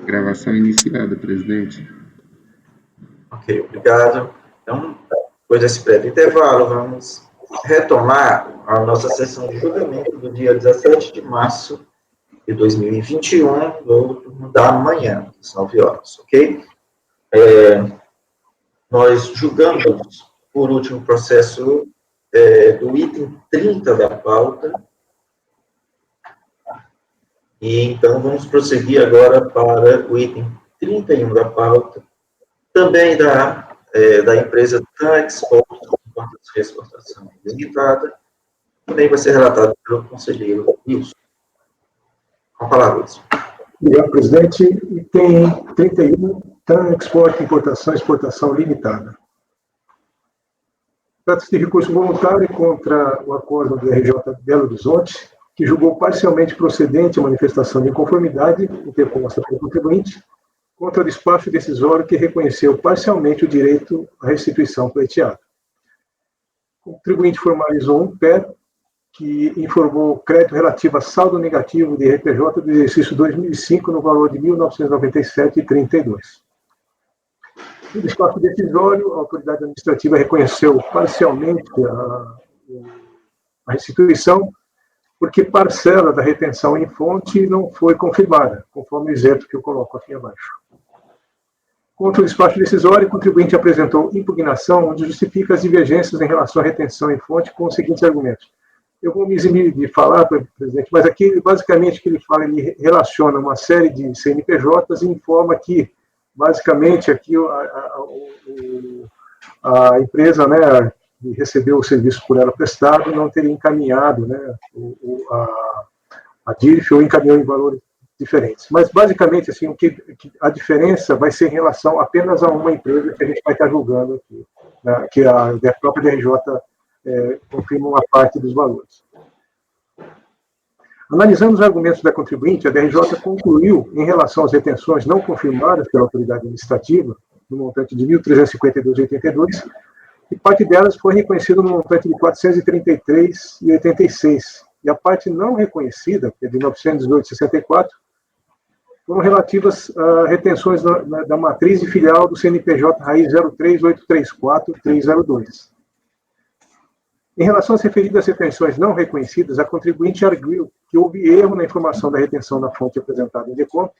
Gravação iniciada, presidente. Ok, obrigado. Então, depois desse breve intervalo, vamos retomar a nossa sessão de julgamento do dia 17 de março de 2021, do turno da manhã, às 9 horas, ok? Nós julgamos, por último, o processo do item 30 da pauta, e então vamos prosseguir agora para o item 31 da pauta, também da empresa TAM Export, Importação e Exportação Limitada, também vai ser relatado pelo conselheiro Wilson. Com a palavra, Wilson. Obrigado, presidente. Item 31, TAM Export, Importação e Exportação Limitada. Trata-se de recurso voluntário contra o acordo do RJ Belo Horizonte, que julgou parcialmente procedente a manifestação de inconformidade interposta pelo contribuinte contra o despacho decisório que reconheceu parcialmente o direito à restituição pleiteada. O contribuinte formalizou um PER que informou crédito relativo a saldo negativo de RPJ do exercício 2005 no valor de R$ 1.997,32. No despacho decisório, a autoridade administrativa reconheceu parcialmente a restituição, porque parcela da retenção em fonte não foi confirmada, conforme o isento que eu coloco aqui abaixo. Contra o despacho decisório, o contribuinte apresentou impugnação, onde justifica as divergências em relação à retenção em fonte com os seguintes argumentos. Eu vou me eximir de falar, presidente, mas aqui, basicamente, que ele fala, ele relaciona uma série de CNPJs e informa que, basicamente, aqui a empresa, né, que recebeu o serviço por ela prestado não teria encaminhado, né, a DIRF ou encaminhou em valores diferentes. Mas, basicamente, assim, a diferença vai ser em relação apenas a uma empresa que a gente vai estar julgando aqui, né, que a própria DRJ confirma uma parte dos valores. Analisando os argumentos da contribuinte, a DRJ concluiu, em relação às retenções não confirmadas pela autoridade administrativa, no montante de R$ 1.352,82, e parte delas foi reconhecida no montante de R$ 433,86, e a parte não reconhecida, que é de R$ 918,64, foram relativas a retenções da matriz e filial do CNPJ raiz 03834-302. Em relação às referidas retenções não reconhecidas, a contribuinte arguiu que houve erro na informação da retenção da fonte apresentada em DECOMP,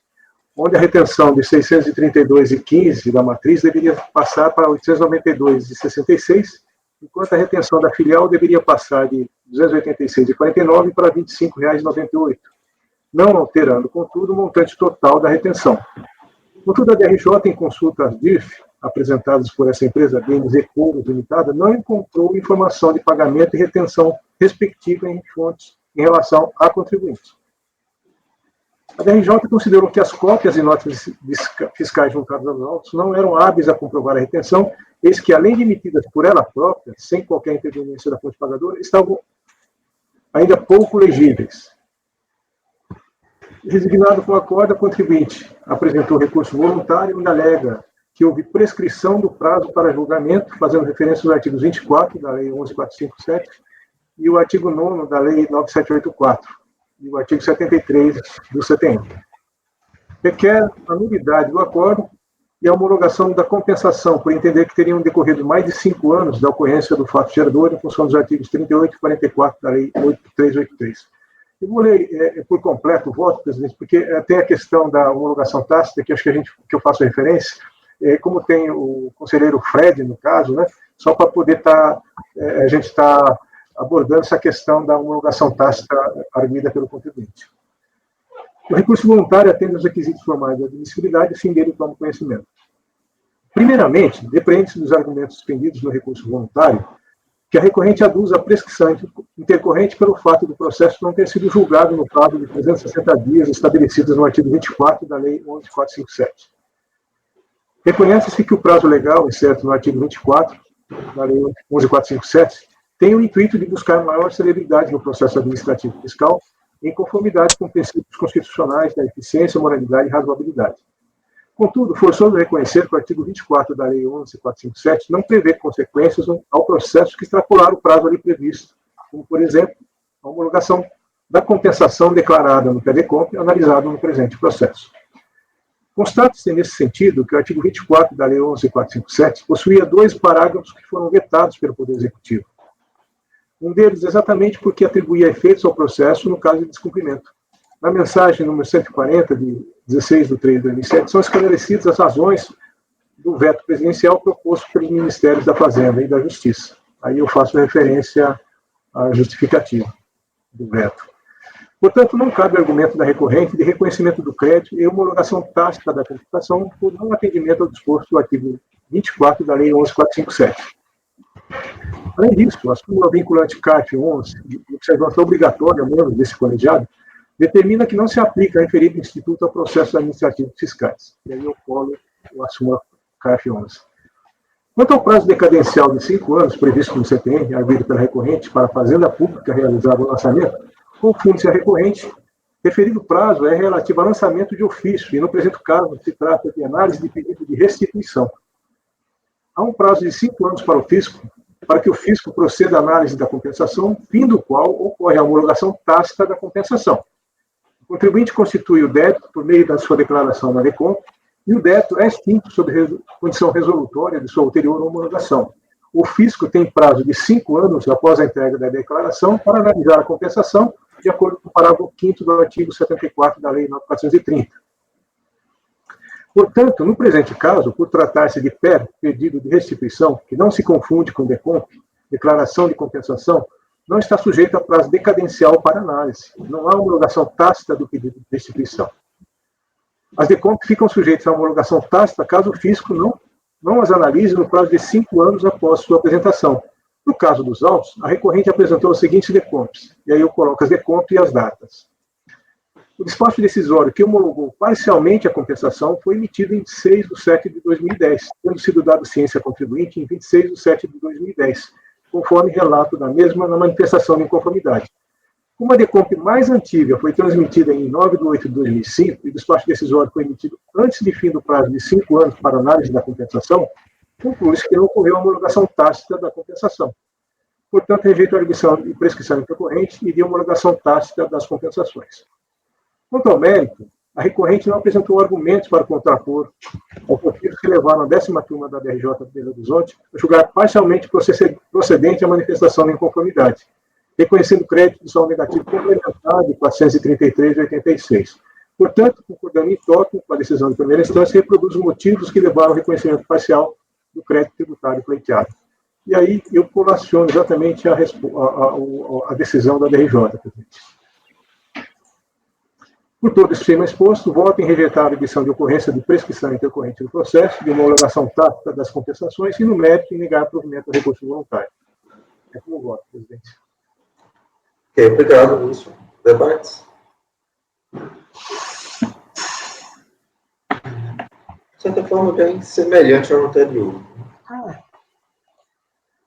onde a retenção de 632,15 da matriz deveria passar para 892,66, enquanto a retenção da filial deveria passar de 286,49 para R$ 25,98, não alterando, contudo, o montante total da retenção. Contudo, a DRJ, em consulta às DIRF, apresentadas por essa empresa BNZ Couros Limitada, não encontrou informação de pagamento e retenção respectiva em fontes em relação a contribuinte. A DRJ considerou que as cópias e notas fiscais juntadas aos autos não eram hábeis a comprovar a retenção, eis que, além de emitidas por ela própria, sem qualquer interveniência da fonte pagadora, estavam ainda pouco legíveis. Resignado com o acordo, a contribuinte apresentou recurso voluntário e alega que houve prescrição do prazo para julgamento, fazendo referência aos artigos 24 da Lei 11.457 e o artigo 9º da Lei 9.784 e o artigo 73 do CTN. Requer a nulidade do acordo e a homologação da compensação, por entender que teriam decorrido mais de 5 anos da ocorrência do fato gerador em função dos artigos 38 e 44 da Lei 8.383. Eu vou ler por completo o voto, presidente, porque tem a questão da homologação tácita, que acho que eu faço referência, como tem o conselheiro Fred, no caso, né, só para poder a gente estar abordando essa questão da homologação tácita arguida pelo contribuinte. O recurso voluntário atende aos requisitos formais de admissibilidade, e fim dele toma conhecimento. Primeiramente, depreende-se dos argumentos expendidos no recurso voluntário que a recorrente aduz a prescrição intercorrente pelo fato do processo não ter sido julgado no prazo de 360 dias estabelecidos no artigo 24 da Lei 11.457. Reconhece-se que o prazo legal, incerto no artigo 24 da Lei 11.457, tem o intuito de buscar maior celeridade no processo administrativo fiscal, em conformidade com princípios constitucionais da eficiência, moralidade e razoabilidade. Contudo, forçoso reconhecer que o artigo 24 da Lei 11.457 não prevê consequências ao processo que extrapolar o prazo ali previsto, como, por exemplo, a homologação da compensação declarada no PDCOMP, analisado no presente processo. Constate-se nesse sentido que o artigo 24 da Lei 11.457 possuía 2 parágrafos que foram vetados pelo Poder Executivo. Um deles exatamente porque atribuía efeitos ao processo no caso de descumprimento. Na mensagem número 140, de 16 de 3 de 2007, são esclarecidas as razões do veto presidencial proposto pelos Ministérios da Fazenda e da Justiça. Aí eu faço referência à justificativa do veto. Portanto, não cabe argumento da recorrente de reconhecimento do crédito e homologação tácita da computação por não atendimento ao disposto do artigo 24 da Lei 11.457. Além disso, a súmula vinculante CARF 11, de observância obrigatória a membros desse colegiado, determina que não se aplica a referido instituto a processos administrativos fiscais. E aí eu colo a súmula CARF 11. Quanto ao prazo decadencial de 5 anos previsto no CTN, arguido pela recorrente para a Fazenda Pública realizar o lançamento, confunde-se a recorrente. Referido prazo é relativo ao lançamento de ofício, e no presente caso se trata de análise de pedido de restituição. Há um prazo de 5 anos para o fisco, para que o fisco proceda à análise da compensação, fim do qual ocorre a homologação tácita da compensação. O contribuinte constitui o débito por meio da sua declaração na DECOMP, e o débito é extinto sob condição resolutória de sua ulterior homologação. O fisco tem prazo de 5 anos após a entrega da declaração para analisar a compensação, de acordo com o parágrafo 5º do artigo 74 da Lei 9.430. Portanto, no presente caso, por tratar-se de PER, pedido de restituição, que não se confunde com DECOMP, declaração de compensação, não está sujeito a prazo decadencial para análise. Não há homologação tácita do pedido de restituição. As DECOMP ficam sujeitas à homologação tácita caso o fisco não as analise no prazo de 5 anos após sua apresentação. No caso dos autos, a recorrente apresentou os seguintes DECOMPs, e aí eu coloco as DECOMP e as datas. O despacho decisório que homologou parcialmente a compensação foi emitido em 6 de 7 de 2010, tendo sido dado ciência ao contribuinte em 26 de 7 de 2010, conforme relato da mesma na manifestação de inconformidade. Como a DECOMP mais antiga foi transmitida em 9 de 8 de 2005 e o despacho decisório foi emitido antes de fim do prazo de 5 anos para análise da compensação, conclui-se que não ocorreu a homologação tácita da compensação. Portanto, rejeito a arguição de prescrição intercorrente e de homologação tácita das compensações. Quanto ao mérito, a recorrente não apresentou argumentos para contrapor aos motivos que levaram a 10ª turma da DRJ de Belo Horizonte a julgar parcialmente procedente a manifestação de inconformidade, reconhecendo crédito de saldo negativo complementar de 433,86. Portanto, concordando em tópico com a decisão de primeira instância, reproduz os motivos que levaram ao reconhecimento parcial do crédito tributário pleiteado. E aí eu colaciono exatamente a decisão da DRJ, presidente. Por todo esse tema exposto, voto em rejeitar a arguição de ocorrência de prescrição intercorrente do processo, de homologação tácita das compensações e, no mérito, em negar provimento ao recurso voluntário. É como voto, presidente. Ok, obrigado, Lúcio. Debates? De certa forma, bem semelhante ao anterior.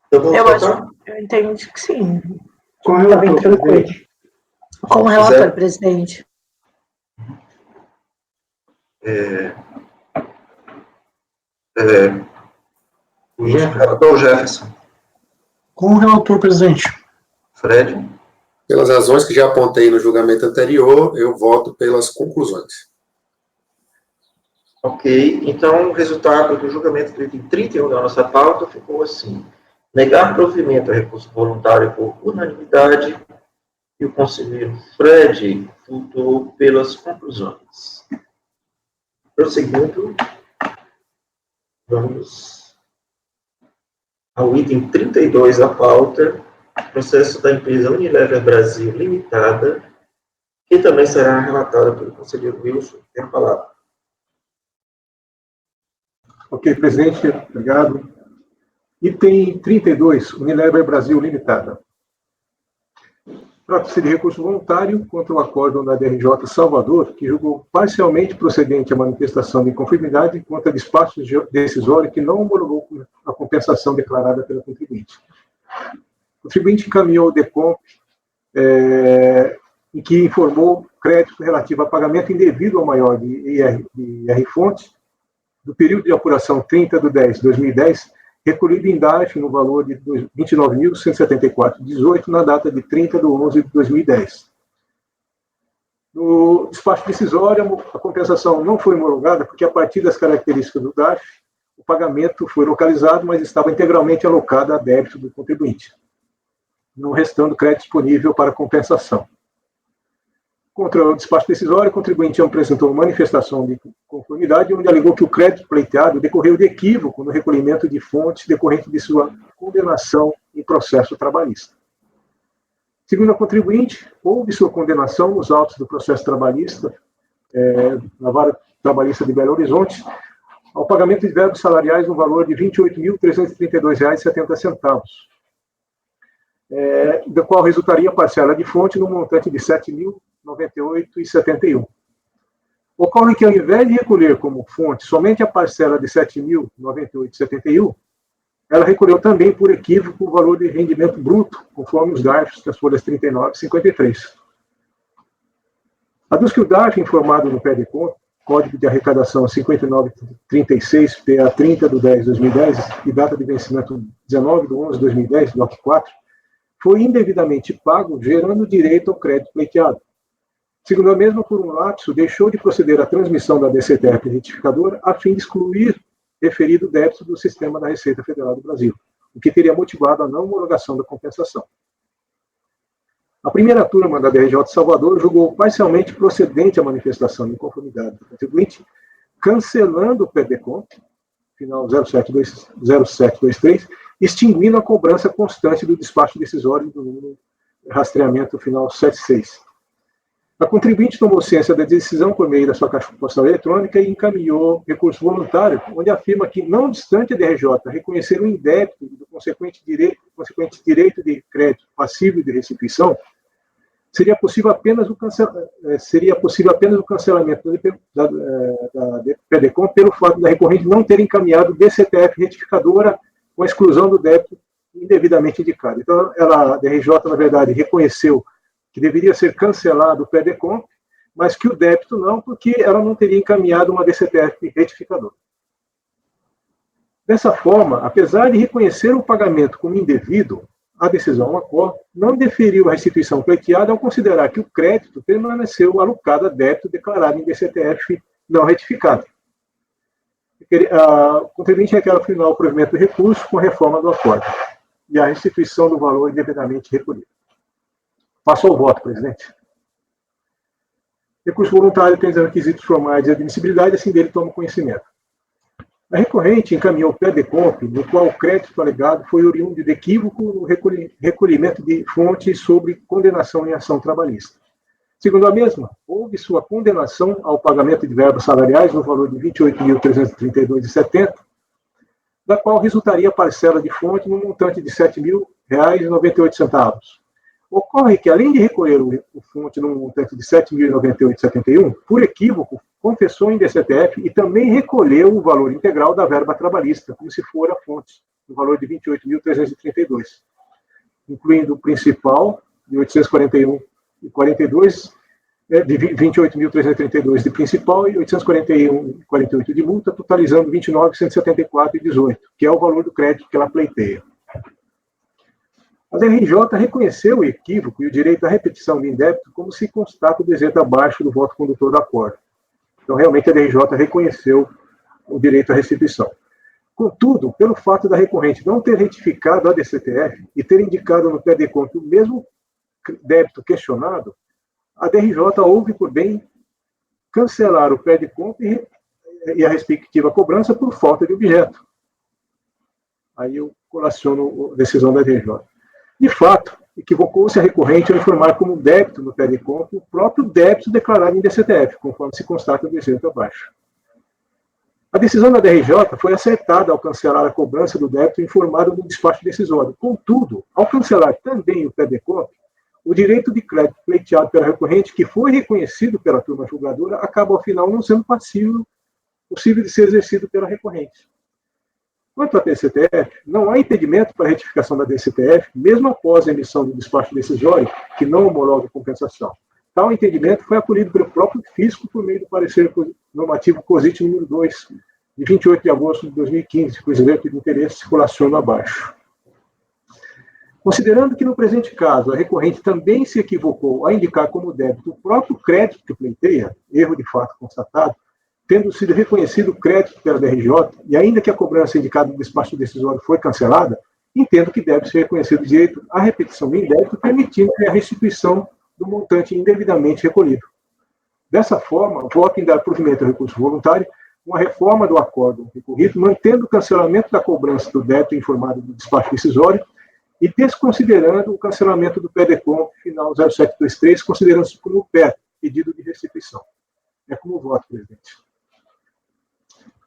Então, vamos eu entendo que sim. Com o Está bem relator, tranquilo. Com o relator, presidente. O relator Jefferson. Com o relator, presidente. Fred. Pelas razões que já apontei no julgamento anterior, eu voto pelas conclusões. Ok, então o resultado do julgamento do item 31 da nossa pauta ficou assim: negar provimento a recurso voluntário por unanimidade, e o conselheiro Fred votou pelas conclusões. Prosseguindo, vamos ao item 32 da pauta, processo da empresa Unilever Brasil Limitada, que também será relatada pelo conselheiro Wilson. Tem a palavra. Ok, presidente, obrigado. Item 32, Unilever Brasil Limitada. Trata-se de recurso voluntário contra o acórdão da DRJ Salvador, que julgou parcialmente procedente a manifestação de inconformidade contra despacho decisório que não homologou a compensação declarada pelo contribuinte. O contribuinte encaminhou o DECOMP, em que informou crédito relativo a pagamento indevido ao maior de IR-fonte, do período de apuração 30/10/2010, recolhido em DARF no valor de R$ 29.174,18 na data de 30/11/2010. No despacho decisório, a compensação não foi homologada porque, a partir das características do DARF, o pagamento foi localizado, mas estava integralmente alocado a débito do contribuinte, não restando crédito disponível para compensação. Contra o despacho decisório, o contribuinte apresentou manifestação de conformidade, onde alegou que o crédito pleiteado decorreu de equívoco no recolhimento de fontes decorrente de sua condenação em processo trabalhista. Segundo a contribuinte, houve sua condenação nos autos do processo trabalhista, na Vara Trabalhista de Belo Horizonte, ao pagamento de verbos salariais no valor de R$ 28.332,70, da qual resultaria a parcela de fonte no montante de R$ 7.098,71. Ocorre que, ao invés de recolher como fonte somente a parcela de R$ 7.098,71, ela recolheu também, por equívoco, o valor de rendimento bruto, conforme os DARFs das folhas 39 e 53. Aduz que o DARF, informado no PEDECON, Código de Arrecadação 5936, PA 30/10/2010, e data de vencimento 19/11/2010, bloco 4, foi indevidamente pago, gerando direito ao crédito pleiteado. Segundo a mesma, por um lapso, deixou de proceder à transmissão da DCTF retificadora a fim de excluir referido débito do sistema da Receita Federal do Brasil, o que teria motivado a não homologação da compensação. A primeira turma da DRJ de Salvador julgou parcialmente procedente a manifestação de inconformidade do contribuinte, cancelando o PEDECON, final 0723, extinguindo a cobrança constante do despacho decisório do número rastreamento final 76. A contribuinte tomou ciência da decisão por meio da sua caixa postal eletrônica e encaminhou recurso voluntário, onde afirma que, não obstante a DRJ reconhecer o indébito do consequente direito de crédito passível de restituição, seria possível apenas o cancelamento da PEDECON pelo fato da recorrente não ter encaminhado DCTF retificadora com a exclusão do débito indevidamente indicado. Então, a DRJ, na verdade, reconheceu que deveria ser cancelado o PEDECON, mas que o débito não, porque ela não teria encaminhado uma DCTF retificadora. Dessa forma, apesar de reconhecer o pagamento como indevido, a decisão ACOR não deferiu a restituição pleiteada ao considerar que o crédito permaneceu alocado a débito declarado em DCTF não retificado. O contribuinte requer ao final o provimento do recurso com a reforma do acordo e a restituição do valor indevidamente recolhido. Passo ao voto, presidente. Recurso voluntário tem os requisitos formais de admissibilidade, assim dele toma conhecimento. A recorrente encaminhou o PEDECOMP, no qual o crédito alegado foi oriundo de equívoco no recolhimento de fontes sobre condenação em ação trabalhista. Segundo a mesma, houve sua condenação ao pagamento de verbos salariais no valor de R$ 28.332,70, da qual resultaria a parcela de fonte no montante de R$ 7.000,98. Ocorre que, além de recolher o fonte no montante de R$ 7.098,71, por equívoco, confessou em DCTF e também recolheu o valor integral da verba trabalhista, como se for a fonte, no valor de R$ 28.332, incluindo o principal de R$ 841,42, de R$ 28.332 de principal e R$ 841,48 de multa, totalizando R$ 29.174,18, que é o valor do crédito que ela pleiteia. A DRJ reconheceu o equívoco e o direito à repetição de indébito, como se constata o desejo abaixo do voto condutor do acordo. Então, realmente, a DRJ reconheceu o direito à restituição. Contudo, pelo fato da recorrente não ter retificado a DCTF e ter indicado no PEDECON o mesmo débito questionado, a DRJ houve por bem cancelar o PEDECON e a respectiva cobrança por falta de objeto. Aí eu colaciono a decisão da DRJ. De fato, equivocou-se a recorrente ao informar como débito no PEDECON o próprio débito declarado em DCTF, conforme se constata no desenho abaixo. A decisão da DRJ foi acertada ao cancelar a cobrança do débito informado no despacho decisório. Contudo, ao cancelar também o PEDECON, o direito de crédito pleiteado pela recorrente, que foi reconhecido pela turma julgadora, acaba, ao final, não sendo possível de ser exercido pela recorrente. Quanto à DCTF, não há impedimento para a retificação da DCTF, mesmo após a emissão do despacho decisório, que não homologa a compensação. Tal entendimento foi acolhido pelo próprio fisco por meio do parecer normativo COSIT número 2, de 28 de agosto de 2015, cujo evento de interesse se relaciona abaixo. Considerando que, no presente caso, a recorrente também se equivocou a indicar como débito o próprio crédito que pleiteia, erro de fato constatado, tendo sido reconhecido o crédito pela DRJ, e ainda que a cobrança indicada no despacho decisório foi cancelada, entendo que deve ser reconhecido o direito à repetição do indébito, permitindo a restituição do montante indevidamente recolhido. Dessa forma, voto em dar provimento ao recurso voluntário, uma reforma do acórdão recorrido, mantendo o cancelamento da cobrança do débito informado do despacho decisório e desconsiderando o cancelamento do PEDECOM final 0723, considerando-se como PER, pedido de restituição. É como voto, presidente.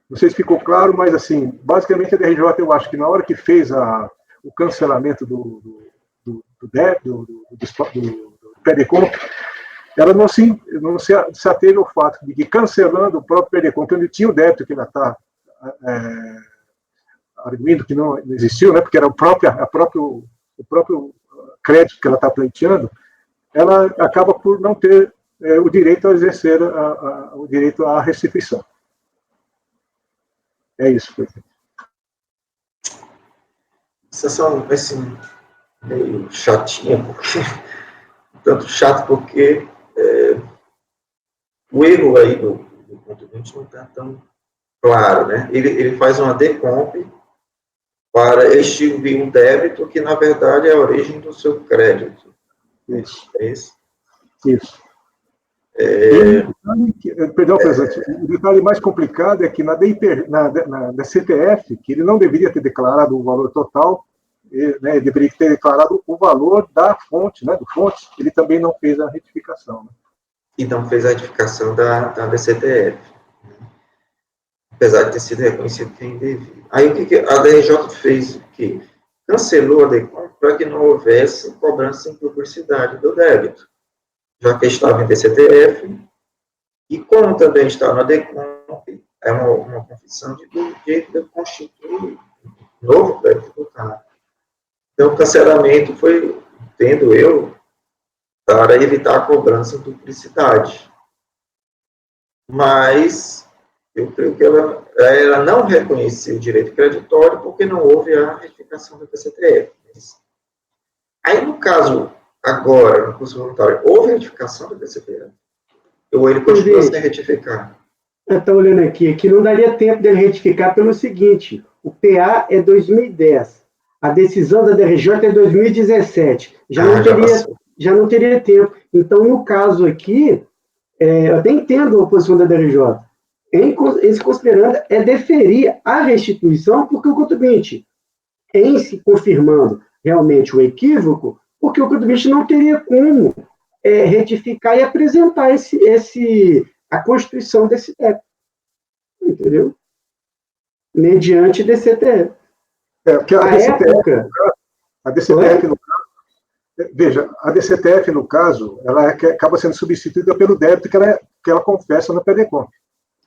Não sei se ficou claro, mas, assim, basicamente a DRJ, eu acho que na hora que fez o cancelamento do PEDECOM, ela não se ateve ao fato de que, cancelando o próprio PEDECOM, quando tinha o débito que ela está arguindo que não existiu, né, porque era o próprio crédito que ela está pleiteando, ela acaba por não ter o direito a exercer o direito à restituição. É isso, presidente. Sessão, assim, meio chatinha, porque, tanto chato porque o erro aí do contribuinte não está tão claro, né? Ele faz uma decomp para extinguir um débito que, na verdade, é a origem do seu crédito. Isso. É isso? Isso. Perdão, presidente, o detalhe mais complicado é que na CTF, que ele não deveria ter declarado o valor total, né, ele deveria ter declarado o valor da fonte, né, do fonte, ele também não fez a retificação. Né? E não fez a retificação da DCTF, né? Apesar de ter sido reconhecido que é indevido. Aí o que a DRJ fez? O quê? Cancelou a DECOM para que não houvesse cobrança em publicidade do débito, já que estava em DCTF, e como também está na DECOM, é uma confissão de dívida constitui novo débito do cara. Então, o cancelamento foi, entendo eu, para evitar a cobrança de duplicidade. Mas, eu creio que ela não reconheceu o direito creditório porque não houve a retificação da PCTF. Aí, no caso, agora, no curso voluntário, houve a retificação da PCTF? Ou ele continua sem retificar? Eu estou olhando aqui, que não daria tempo dele retificar pelo seguinte, o PA é 2010, a decisão da DRJ é 2017, já não teria tempo. Então, no caso aqui, eu até entendo a oposição da DRJ, esse considerando deferir a restituição, porque o contribuinte, em se confirmando realmente o equívoco, porque o contribuinte não teria como retificar e apresentar a constituição desse débito. Entendeu? Mediante DCTF. Porque a DCTF, no caso, veja, a DCTF, no caso, ela acaba sendo substituída pelo débito que ela confessa no PEDECOM.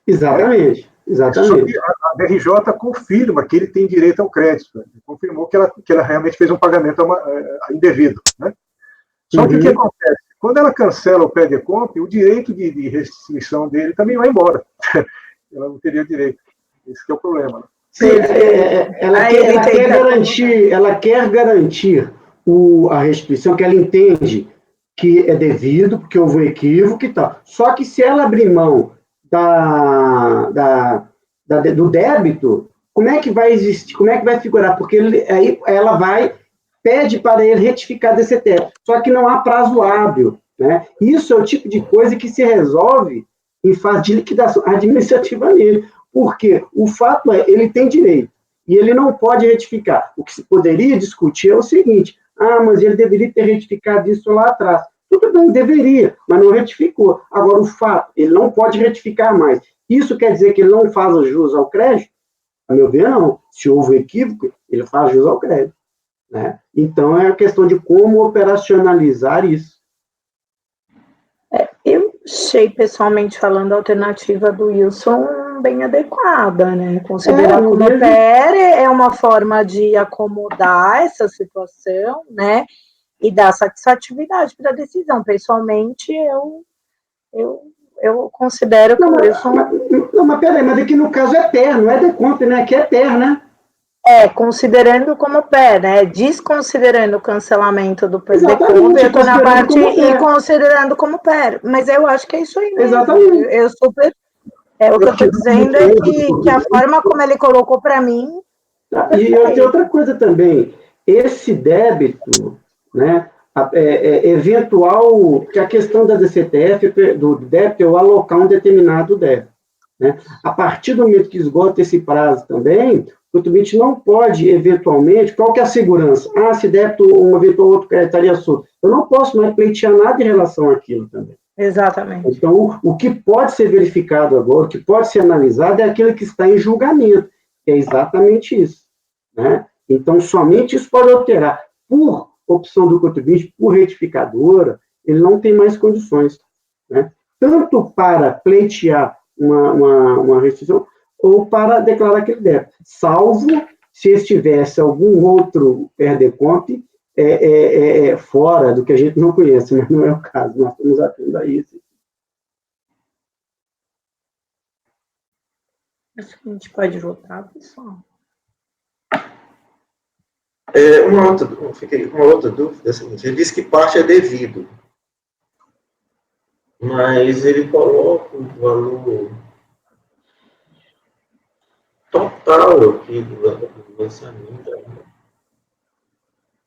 Exatamente. Só que a DRJ confirma que ele tem direito ao crédito. Confirmou que ela realmente fez um pagamento indevido. Né? Só que o que acontece? Quando ela cancela o PEDECOM, o direito de restituição dele também vai embora. Ela não teria direito. Esse que é o problema. Né? Sim, ela quer garantir a restituição, que ela entende que é devido, porque houve um equívoco e tal. Só que se ela abrir mão do débito, como é que vai existir, como é que vai figurar? Porque aí ela pede para ele retificar a DCTF, só que não há prazo hábil, né? Isso é o tipo de coisa que se resolve em fase de liquidação administrativa nele, porque o fato ele tem direito, e ele não pode retificar. O que se poderia discutir é o seguinte, mas ele deveria ter retificado isso lá atrás. Tudo bem, deveria, mas não retificou. Agora, o fato, ele não pode retificar mais. Isso quer dizer que ele não faz jus ao crédito? A meu ver, não. Se houve um equívoco, ele faz jus ao crédito. Né? Então, é a questão de como operacionalizar isso. Eu achei, pessoalmente falando, a alternativa do Wilson bem adequada, né? Considerar como PER é uma forma de acomodar essa situação, né? E dar satisfatividade para a decisão. Pessoalmente, eu considero que o Wilson... Mas peraí, mas aqui no caso é PER, não é DECOMP, né? Aqui é PER, né? considerando como PER, né? Desconsiderando o cancelamento do Exatamente, eu tô na parte considerando como e PER. considerando como PER. Mas eu acho que é isso aí mesmo. Exatamente. Eu super. O que eu estou dizendo é que a forma como ele colocou para mim. E tem outra coisa também. Esse débito, né? Eventual, que a questão da DCTF, do débito, é o alocar um determinado débito. Né? A partir do momento que esgota esse prazo também, o contribuinte não pode, eventualmente, qual que é a segurança? Se débito, um eventual outro estaria solto. Eu não posso mais pleitear nada em relação àquilo também. Exatamente. Então, o que pode ser verificado agora, o que pode ser analisado é aquilo que está em julgamento, que é exatamente isso. Né? Então, somente isso pode alterar. Por opção do contribuinte, por retificadora, ele não tem mais condições. Né? Tanto para pleitear uma restrição, ou para declarar aquele débito. Salvo se estivesse algum outro PERDECOMP fora do que a gente não conhece, mas não é o caso, nós estamos atendo a isso. Acho que a gente pode votar, pessoal. Uma outra dúvida é a seguinte: ele diz que parte é devido, mas ele coloca o valor total aqui do lançamento.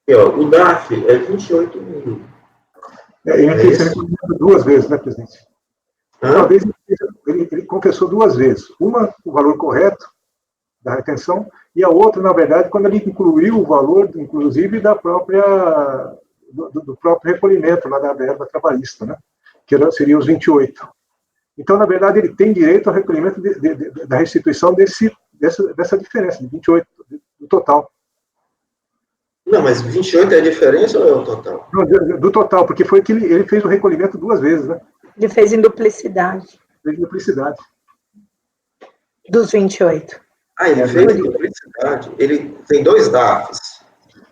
Aqui, ó, o DAF é 28 mil. Ele fez esse recolhimento duas vezes, né, presidente? Uma vez ele confessou duas vezes. Uma, o valor correto da retenção, e a outra, na verdade, quando ele incluiu o valor, inclusive, do próprio recolhimento lá da verba trabalhista, né? Que seria os 28. Então, na verdade, ele tem direito ao recolhimento da restituição dessa diferença, de 28, do total. Não, mas 28 é a diferença ou é o total? Não, do total, porque foi que ele fez o recolhimento duas vezes, né? Ele fez em duplicidade. Fez em duplicidade. Dos 28. Ele fez em duplicidade. Ele tem dois DAFs.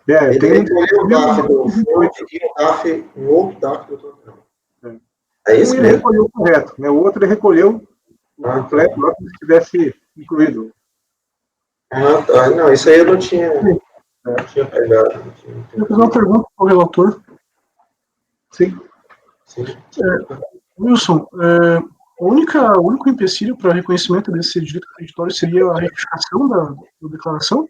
Ele tem recolheu o DAF do fonte e um outro DAF do total. É isso ele mesmo? recolheu o correto, né? O outro ele recolheu o completo, lá como se tivesse incluído. Não, isso aí eu não tinha pegado. Eu vou fazer uma pergunta para o relator. Sim. Wilson, o único empecilho para reconhecimento desse direito creditório seria a retificação da declaração?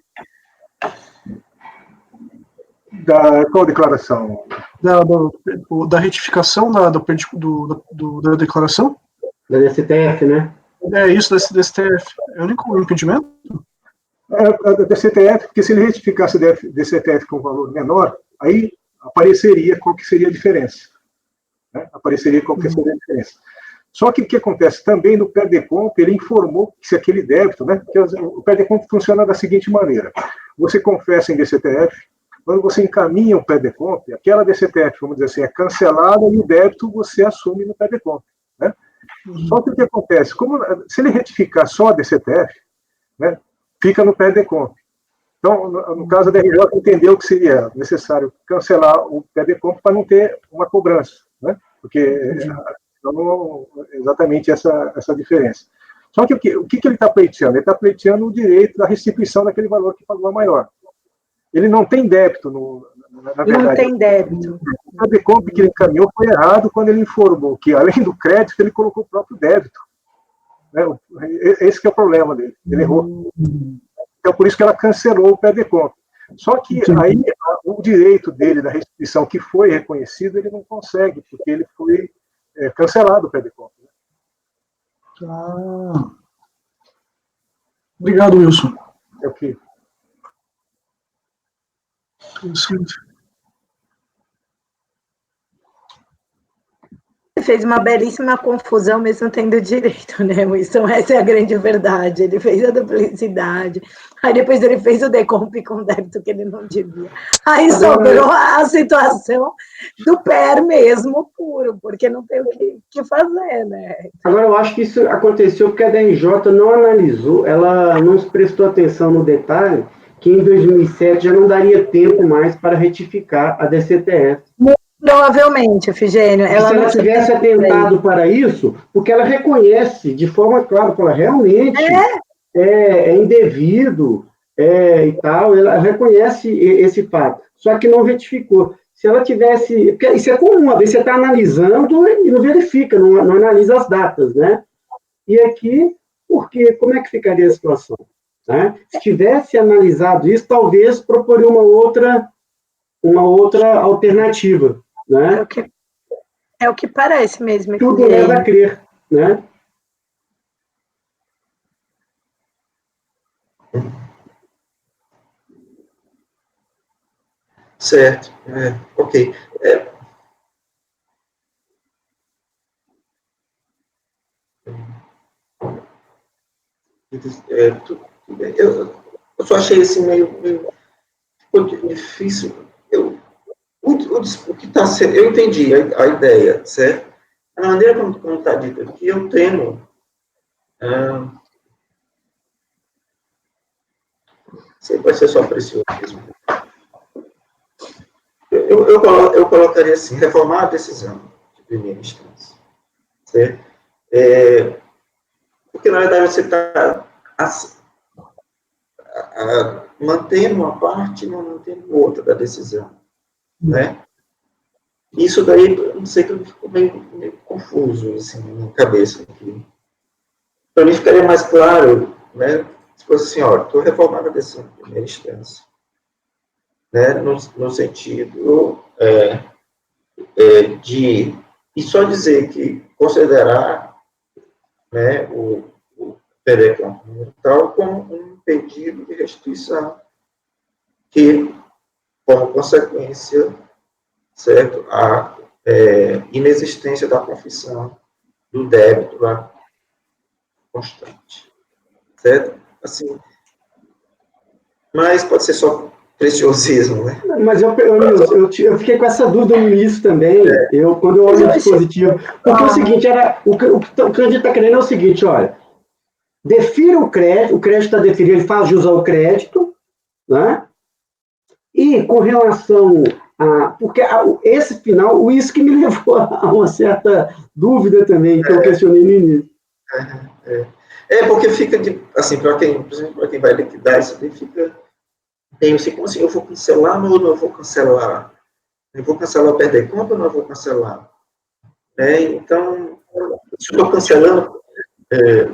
Qual declaração? Da retificação da declaração? Da DCTF, né? Isso, da DCTF. É o único impedimento? A DCTF, porque se ele retificasse a DCTF com um valor menor, aí apareceria qual que seria a diferença. Né? Apareceria qual que seria a diferença. Só que o que acontece também no PERDECOMP, ele informou que se aquele débito, né, que o PERDECOMP funciona da seguinte maneira: você confessa em DCTF, quando você encaminha o PERDECOMP, aquela DCTF, vamos dizer assim, é cancelada e o débito você assume no PERDECOMP. Né? Só que o que acontece? Se ele retificar só a DCTF, né, fica no PERDECOMP. Então, no caso da RJ, entendeu que seria necessário cancelar o PERDECOMP para não ter uma cobrança, né? Porque então, exatamente essa diferença. Só que o que ele está pleiteando? Ele está pleiteando o direito da restituição daquele valor que pagou a maior. Ele não tem débito, na verdade. Não tem débito. O PERDECOMP que ele encaminhou foi errado quando ele informou que, além do crédito, ele colocou o próprio débito. Né? Esse que é o problema dele. Ele errou. Então, por isso que ela cancelou o PERDECOMP. Só que aí o direito dele da restituição que foi reconhecido, ele não consegue, porque ele foi cancelado o PERDECOMP. Né? Obrigado, Wilson. É o que? Fez uma belíssima confusão, mesmo tendo direito, né, Wilson? Essa é a grande verdade. Ele fez a duplicidade, aí depois ele fez o decomp com débito que ele não devia. Aí sobrou a situação do PER mesmo, puro, porque não tem o que fazer, né? Agora, eu acho que isso aconteceu porque a DRJ não analisou, ela não prestou atenção no detalhe, que em 2007 já não daria tempo mais para retificar a DCTF. Provavelmente, Efigênio. Se ela tivesse atentado para isso, porque ela reconhece de forma clara que ela realmente é indevido, e tal, ela reconhece esse fato, só que não retificou. Se ela tivesse... Porque isso é comum, às vezes você está analisando e não verifica, não analisa as datas, né? E aqui, porque como é que ficaria a situação? Né? Se tivesse analisado isso, talvez proporia uma outra alternativa, né? É o que parece mesmo. Tudo leva a crer, né? Certo, ok. Eu só achei assim meio difícil. O que está sendo, eu entendi a ideia, certo? A maneira como está dito aqui, eu temo. Isso aí vai ser só precioso mesmo. Eu colocaria assim, reformar a decisão de primeira instância. Certo? Porque, na verdade, você está mantendo uma parte e não mantendo outra da decisão. Né? Isso daí, não sei, que ficou meio confuso, assim, na minha cabeça aqui. Para mim, ficaria mais claro, né, se fosse assim, ó, estou reformando a decisão de primeira instância, né, no sentido e só dizer que considerar, né, o PDCOMP tal como um pedido de restituição que, como consequência, certo, a inexistência da confissão do débito lá constante, certo? Assim, mas pode ser só preciosismo, né? Mas eu fiquei com essa dúvida no início também, quando eu olho o dispositivo, porque é o seguinte, o que o candidato está querendo é o seguinte, olha, defira o crédito está definido, ele faz de usar o crédito, né? E com relação porque esse final, isso que me levou a uma certa dúvida também, que eu questionei no início. Porque fica, assim, principalmente para quem vai liquidar, isso daí fica meio assim, como assim, eu vou cancelar ou não vou cancelar? Eu vou cancelar o perder conta ou não vou cancelar? Então, se eu estou cancelando...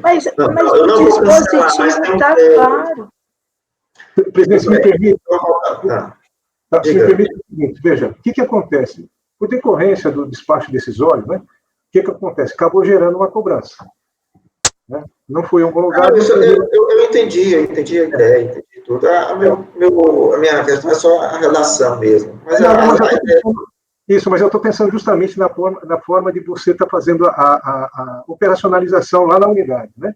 Mas eu não o vou cancelar, dispositivo está claro. Presidente, se me permite, se me permite o seguinte, veja, o que acontece? Por decorrência do despacho decisório, né, o que acontece? Acabou gerando uma cobrança. Né? Não foi homologado. Eu entendi a ideia, entendi tudo. A minha questão é só a relação mesmo. Mas mas eu estou pensando justamente na forma de você estar fazendo a operacionalização lá na unidade. Né?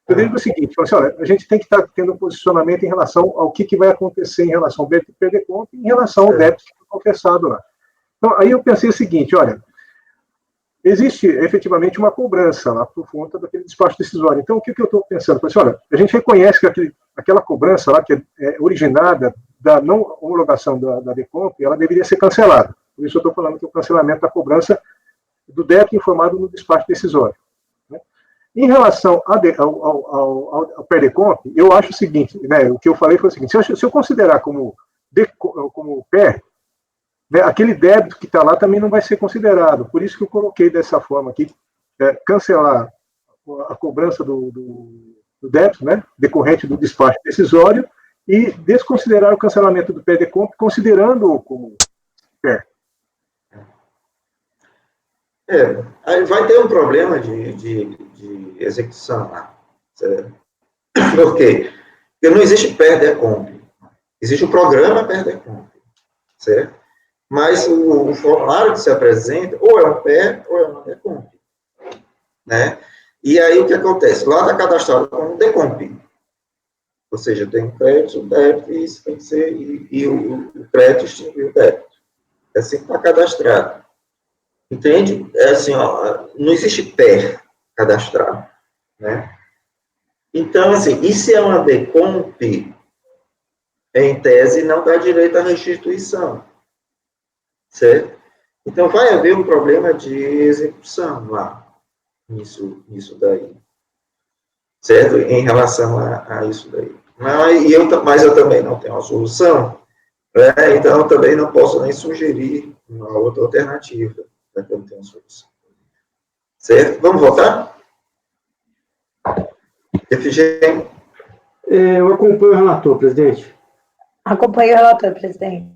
Eu digo o seguinte, assim, olha, a gente tem que estar tendo um posicionamento em relação ao que vai acontecer em relação ao débito perder conta e em relação ao débito confessado lá. Então, aí eu pensei o seguinte, olha, existe efetivamente uma cobrança lá por conta daquele despacho decisório. Então, o que eu estou pensando? Assim, olha, a gente reconhece que aquela cobrança lá, que é originada da não homologação da DECOMP, ela deveria ser cancelada. Por isso eu estou falando que o cancelamento da cobrança do débito informado no despacho decisório. Né? Em relação ao PERDECOMP, eu acho o seguinte, né, o que eu falei foi o seguinte, se eu considerar como PER, né, aquele débito que está lá também não vai ser considerado. Por isso que eu coloquei dessa forma aqui, cancelar a cobrança do débito, né, decorrente do despacho decisório, e desconsiderar o cancelamento do PERDECOMP, considerando-o como PER. Aí vai ter um problema de execução lá. Certo? Por quê? Porque não existe PERDECOMP. Existe o programa PERDECOMP. Certo? Mas o formulário que se apresenta, ou é um PER, ou é um DECOMP. Né? E aí o que acontece? Lá está cadastrado como um DECOMP. Ou seja, tem um crédito, um débito, e isso tem que ser, e o crédito extingue o débito. É assim que está cadastrado. Entende? É assim, ó, não existe PER cadastrado. Né? Então, assim, e se é uma DECOMP, em tese, não dá direito à restituição. Certo? Então, vai haver um problema de execução lá, nisso daí. Certo? Em relação a isso daí. Mas eu também não tenho uma solução, né? Então eu também não posso nem sugerir uma outra alternativa, já que eu não tenho uma solução. Certo? Vamos votar? Efigênio? Eu acompanho o relator, presidente. Acompanhe o relator, presidente.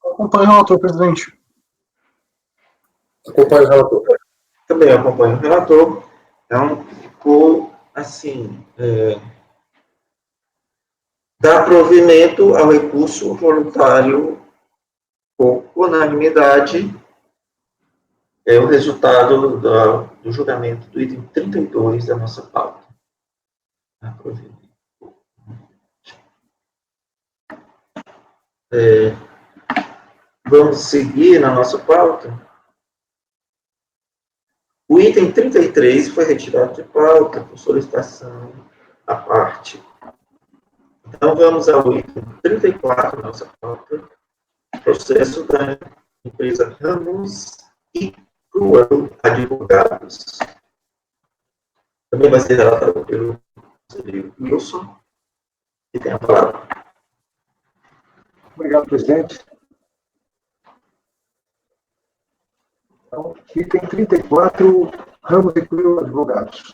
Acompanho o relator, presidente. Acompanhe o relator. Também acompanho o relator. Então, ficou assim, dar provimento ao recurso voluntário por unanimidade, é o resultado do julgamento do item 32 da nossa pauta. Vamos seguir na nossa pauta. O item 33 foi retirado de pauta por solicitação à parte. Então, vamos ao item 34 da nossa pauta, processo da empresa Ramos e Cruel Advogados. Também vai ser relatado pelo conselheiro Wilson, que tem a palavra. Obrigado, presidente. Então, item 34, Ramos e Cruel Advogados.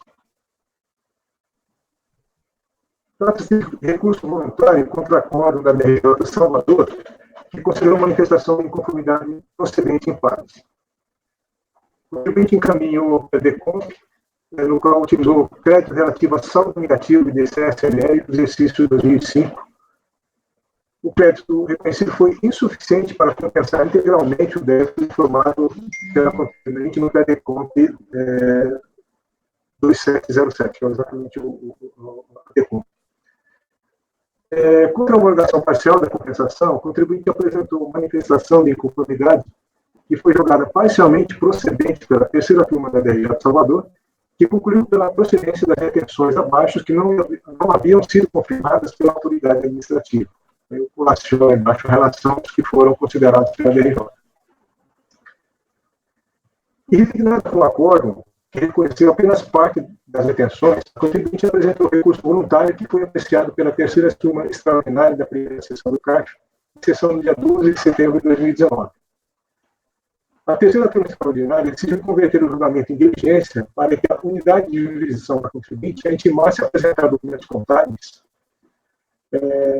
Trata-se de recurso voluntário contra acórdão da DRJ de Salvador, que considerou manifestação de inconformidade procedente em parte. O contribuinte encaminhou ao PDCOMP, no qual utilizou crédito relativo a saldo negativo de CSLL do exercício de 2005. O crédito reconhecido foi insuficiente para compensar integralmente o déficit informado pela contribuinte no PDCOMP 2707, que é exatamente o PDCOMP. Contra a homologação parcial da compensação, o contribuinte apresentou manifestação de inconformidade que foi julgada parcialmente procedente pela terceira turma da DRJ de Salvador, que concluiu pela procedência das retenções abaixo que não haviam sido confirmadas pela autoridade administrativa. Eu colaciono embaixo a relação dos que foram considerados pela DRJ. E resignado com o acordo, que reconheceu apenas parte das retenções, o contribuinte apresentou recurso voluntário que foi apreciado pela terceira turma extraordinária da primeira sessão do CARF, sessão no dia 12 de setembro de 2019. A terceira turma extraordinária decidiu converter o julgamento em diligência para que a unidade de jurisdição da contribuinte a intimasse a apresentar documentos contábeis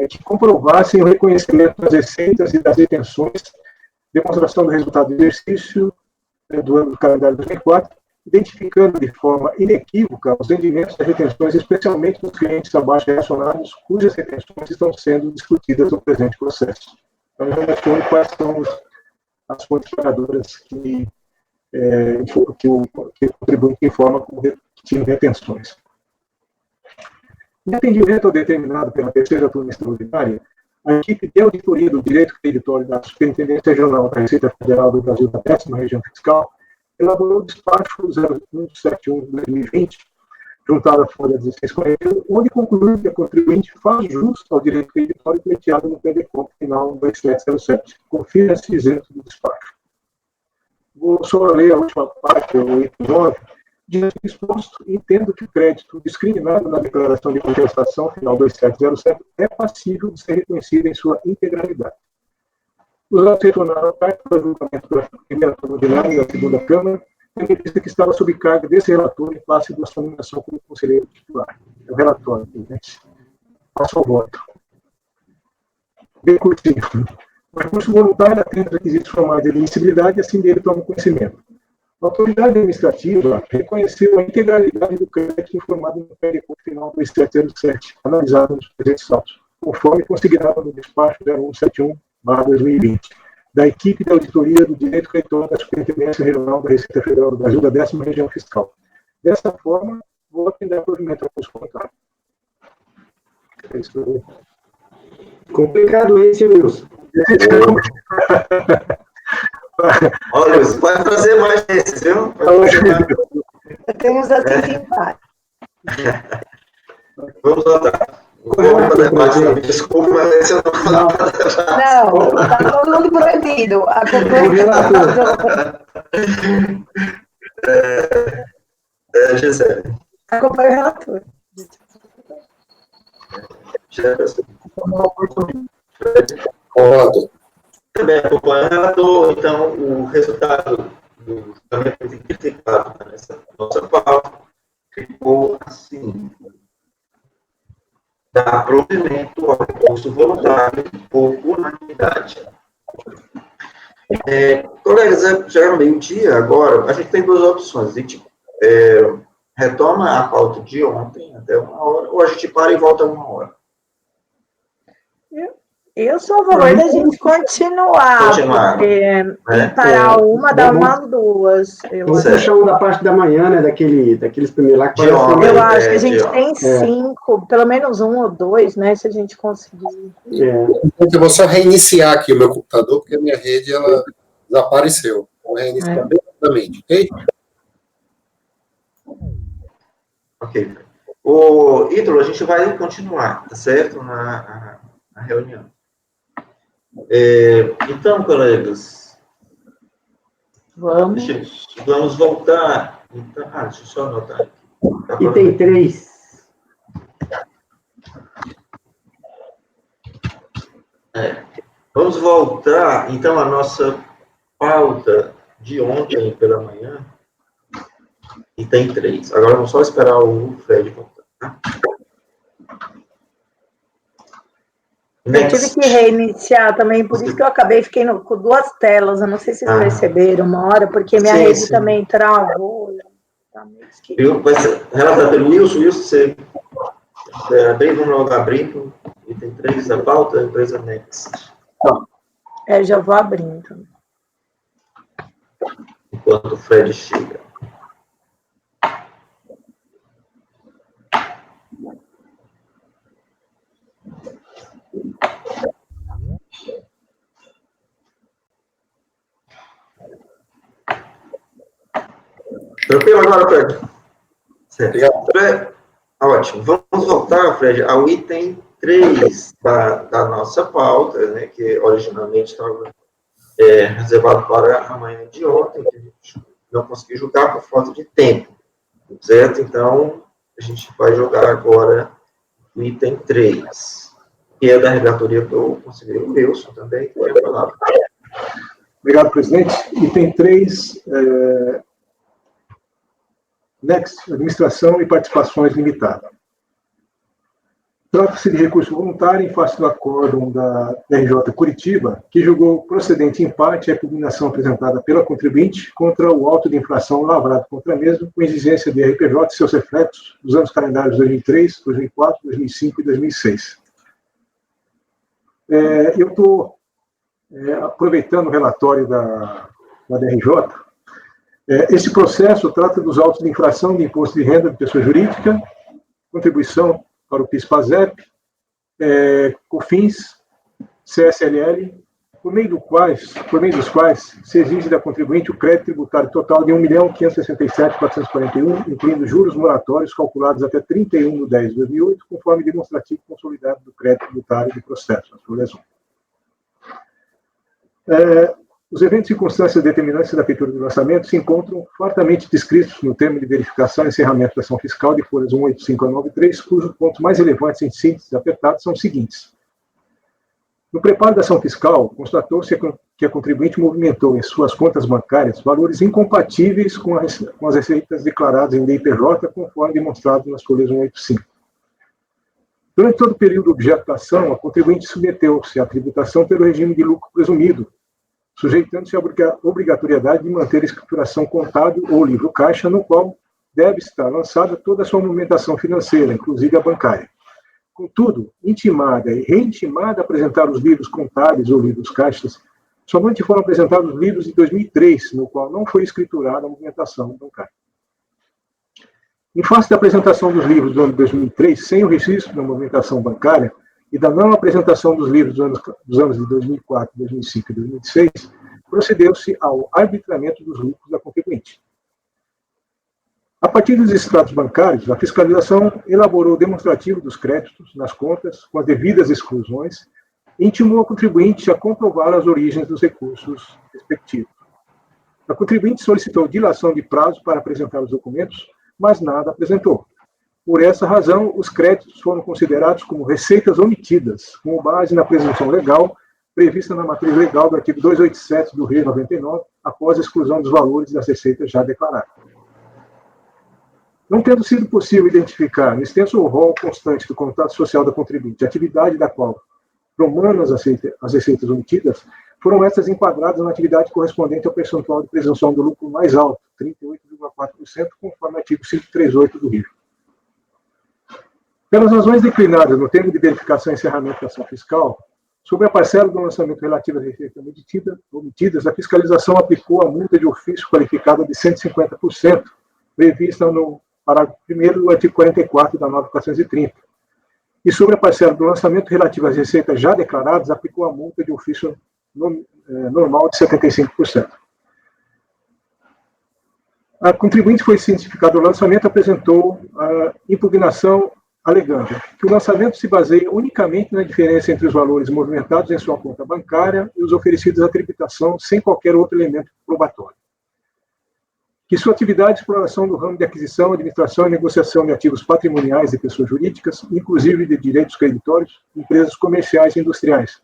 que comprovassem o reconhecimento das receitas e das retenções, demonstração do resultado do exercício do ano do calendário 2004, identificando de forma inequívoca os rendimentos das retenções, especialmente dos clientes abaixo relacionados, cujas retenções estão sendo discutidas no presente processo. Então, já mostrou quais são as fontes pagadoras que o contribuinte informa como que tinham retenções. Em atendimento ao determinado pela terceira turma extraordinária, a equipe de auditoria do direito creditório da Superintendência Regional da Receita Federal do Brasil da 10ª Região Fiscal elaborou o despacho 0171/2020, juntado à folha 1641, onde concluiu que a contribuinte faz jus ao direito creditório pleiteado no PDCOMP final 2707. Confira-se isento do despacho. Vou só ler a última parte, o item 9. Diante do exposto, entendo que o crédito discriminado na declaração de compensação final 2707 é passível de ser reconhecido em sua integralidade. Os autos retornaram a carta para julgamento da primeira turma ordinária da segunda Câmara, tendo em vista que estava sob carga desse relator em face da sua nomeação como conselheiro titular. É o relatório, presidente. Passo ao voto. Bem curtinho. O recurso voluntário atende requisitos formais de admissibilidade e assim dele toma conhecimento. A autoridade administrativa reconheceu a integralidade do crédito informado no PDCOMP final 2707, analisado nos presentes autos, conforme consignado no despacho 0171/2020, da equipe de auditoria do direito creditório da Superintendência Regional da Receita Federal do Brasil da 10ª Região Fiscal. Dessa forma, vou atender provimento ao recurso voluntário. É isso. Complicado esse, Wilson. Olha, você pode fazer mais desses, viu? Eu tenho uns assim de empate. Vamos votar. Desculpa, mas esse eu não vou Não, está todo mundo prometido. Gisele. Acompanhe o relator. Jefferson. Concordo. Também acompanhando, então, o resultado do julgamento criticado nessa nossa pauta ficou assim: dar provimento ao recurso voluntário por unanimidade. Colegas, já é meio-dia agora, a gente tem duas opções. A gente retoma a pauta de ontem até 1h, ou a gente para e volta 1h. Eu sou a favor da gente continuar, porque parar uma dá umas duas. Vamos puxar um da parte da manhã, né? Daqueles primeiros lá que eu acho que a gente tem 5, pelo menos 1 ou 2, né? Se a gente conseguir. Eu vou só reiniciar aqui o meu computador, porque a minha rede ela desapareceu. Vou reiniciar bem rapidamente, ok? Ok. O Ítalo, a gente vai continuar, tá certo? Na reunião. Então, colegas, vamos voltar. Então, deixa eu só anotar aqui. Item 3. Vamos voltar, então, à nossa pauta de ontem pela manhã. Item 3. Agora vamos só esperar o Fred voltar. Tá? Eu tive que reiniciar também, por isso que eu fiquei com 2 telas, eu não sei se vocês perceberam uma hora, porque minha rede também travou. Tá meio esquisito. Vai ser relatado pelo Wilson. Wilson, você abrir, vamos logo abrir, item 3 da pauta, empresa Next. Já vou abrindo. Enquanto o Fred chega. Tranquilo agora, Fred? Certo. Ótimo. Vamos voltar, Fred, ao item 3 da nossa pauta, né, que originalmente estava reservado para a manhã de ontem, que a gente não conseguiu julgar por falta de tempo. Certo? Então, a gente vai jogar agora o item 3, que é da relatoria do conselheiro Wilson também, que vai falar. Obrigado, presidente. Item 3, Next, Administração e Participações Limitada. Trata-se de recurso voluntário em face do acórdão da RJ Curitiba, que julgou procedente em parte a impugnação apresentada pela contribuinte contra o auto de infração lavrado contra a mesma, com exigência de RPJ e seus reflexos dos anos calendários 2003, 2004, 2005 e 2006. Eu estou aproveitando o relatório da DRJ. Esse processo trata dos autos de infração de imposto de renda de pessoa jurídica, contribuição para o PIS/PASEP, COFINS, CSLL, por meio dos quais se exige da contribuinte o crédito tributário total de R$ 1.567.441, incluindo juros moratórios calculados até 31/10/2008, conforme demonstrativo consolidado do crédito tributário de processo, a folha azul. Os eventos e circunstâncias determinantes da abertura do lançamento se encontram fartamente descritos no termo de verificação e encerramento da ação fiscal de folhas 185 a 93, cujos pontos mais relevantes em síntese apertados são os seguintes. No preparo da ação fiscal, constatou-se que a contribuinte movimentou em suas contas bancárias valores incompatíveis com as receitas declaradas em DIPJ, conforme demonstrado nas folhas 185. Durante todo o período objeto da ação, a contribuinte submeteu-se à tributação pelo regime de lucro presumido, sujeitando-se à obrigatoriedade de manter a escrituração contábil ou livro caixa, no qual deve estar lançada toda a sua movimentação financeira, inclusive a bancária. Contudo, intimada e reintimada a apresentar os livros contábeis ou livros caixas, somente foram apresentados os livros de 2003, no qual não foi escriturada a movimentação bancária. Em face da apresentação dos livros do ano de 2003, sem o registro da movimentação bancária, e da não apresentação dos livros dos anos de 2004, 2005 e 2006, procedeu-se ao arbitramento dos lucros da contribuinte. A partir dos extratos bancários, a fiscalização elaborou o demonstrativo dos créditos nas contas, com as devidas exclusões, e intimou a contribuinte a comprovar as origens dos recursos respectivos. A contribuinte solicitou dilação de prazo para apresentar os documentos, mas nada apresentou. Por essa razão, os créditos foram considerados como receitas omitidas, com base na presunção legal prevista na matriz legal do artigo 287 do RE 99, após a exclusão dos valores das receitas já declaradas. Não tendo sido possível identificar no extenso rol constante do contrato social da contribuinte a atividade da qual promana as receitas omitidas, foram estas enquadradas na atividade correspondente ao percentual de presunção do lucro mais alto, 38,4%, conforme o artigo 538 do RIF. Pelas razões declinadas no termo de verificação e encerramento da ação fiscal, sobre a parcela do lançamento relativa às receitas omitidas, a fiscalização aplicou a multa de ofício qualificada de 150%, prevista no parágrafo 1º do artigo 44 da nova 430. E sobre a parcela do lançamento relativa às receitas já declaradas, aplicou a multa de ofício normal de 75%. A contribuinte foi cientificada do lançamento, apresentou a impugnação alegando que o lançamento se baseia unicamente na diferença entre os valores movimentados em sua conta bancária e os oferecidos à tributação, sem qualquer outro elemento probatório. Que sua atividade de exploração do ramo de aquisição, administração e negociação de ativos patrimoniais de pessoas jurídicas, inclusive de direitos creditórios, empresas comerciais e industriais,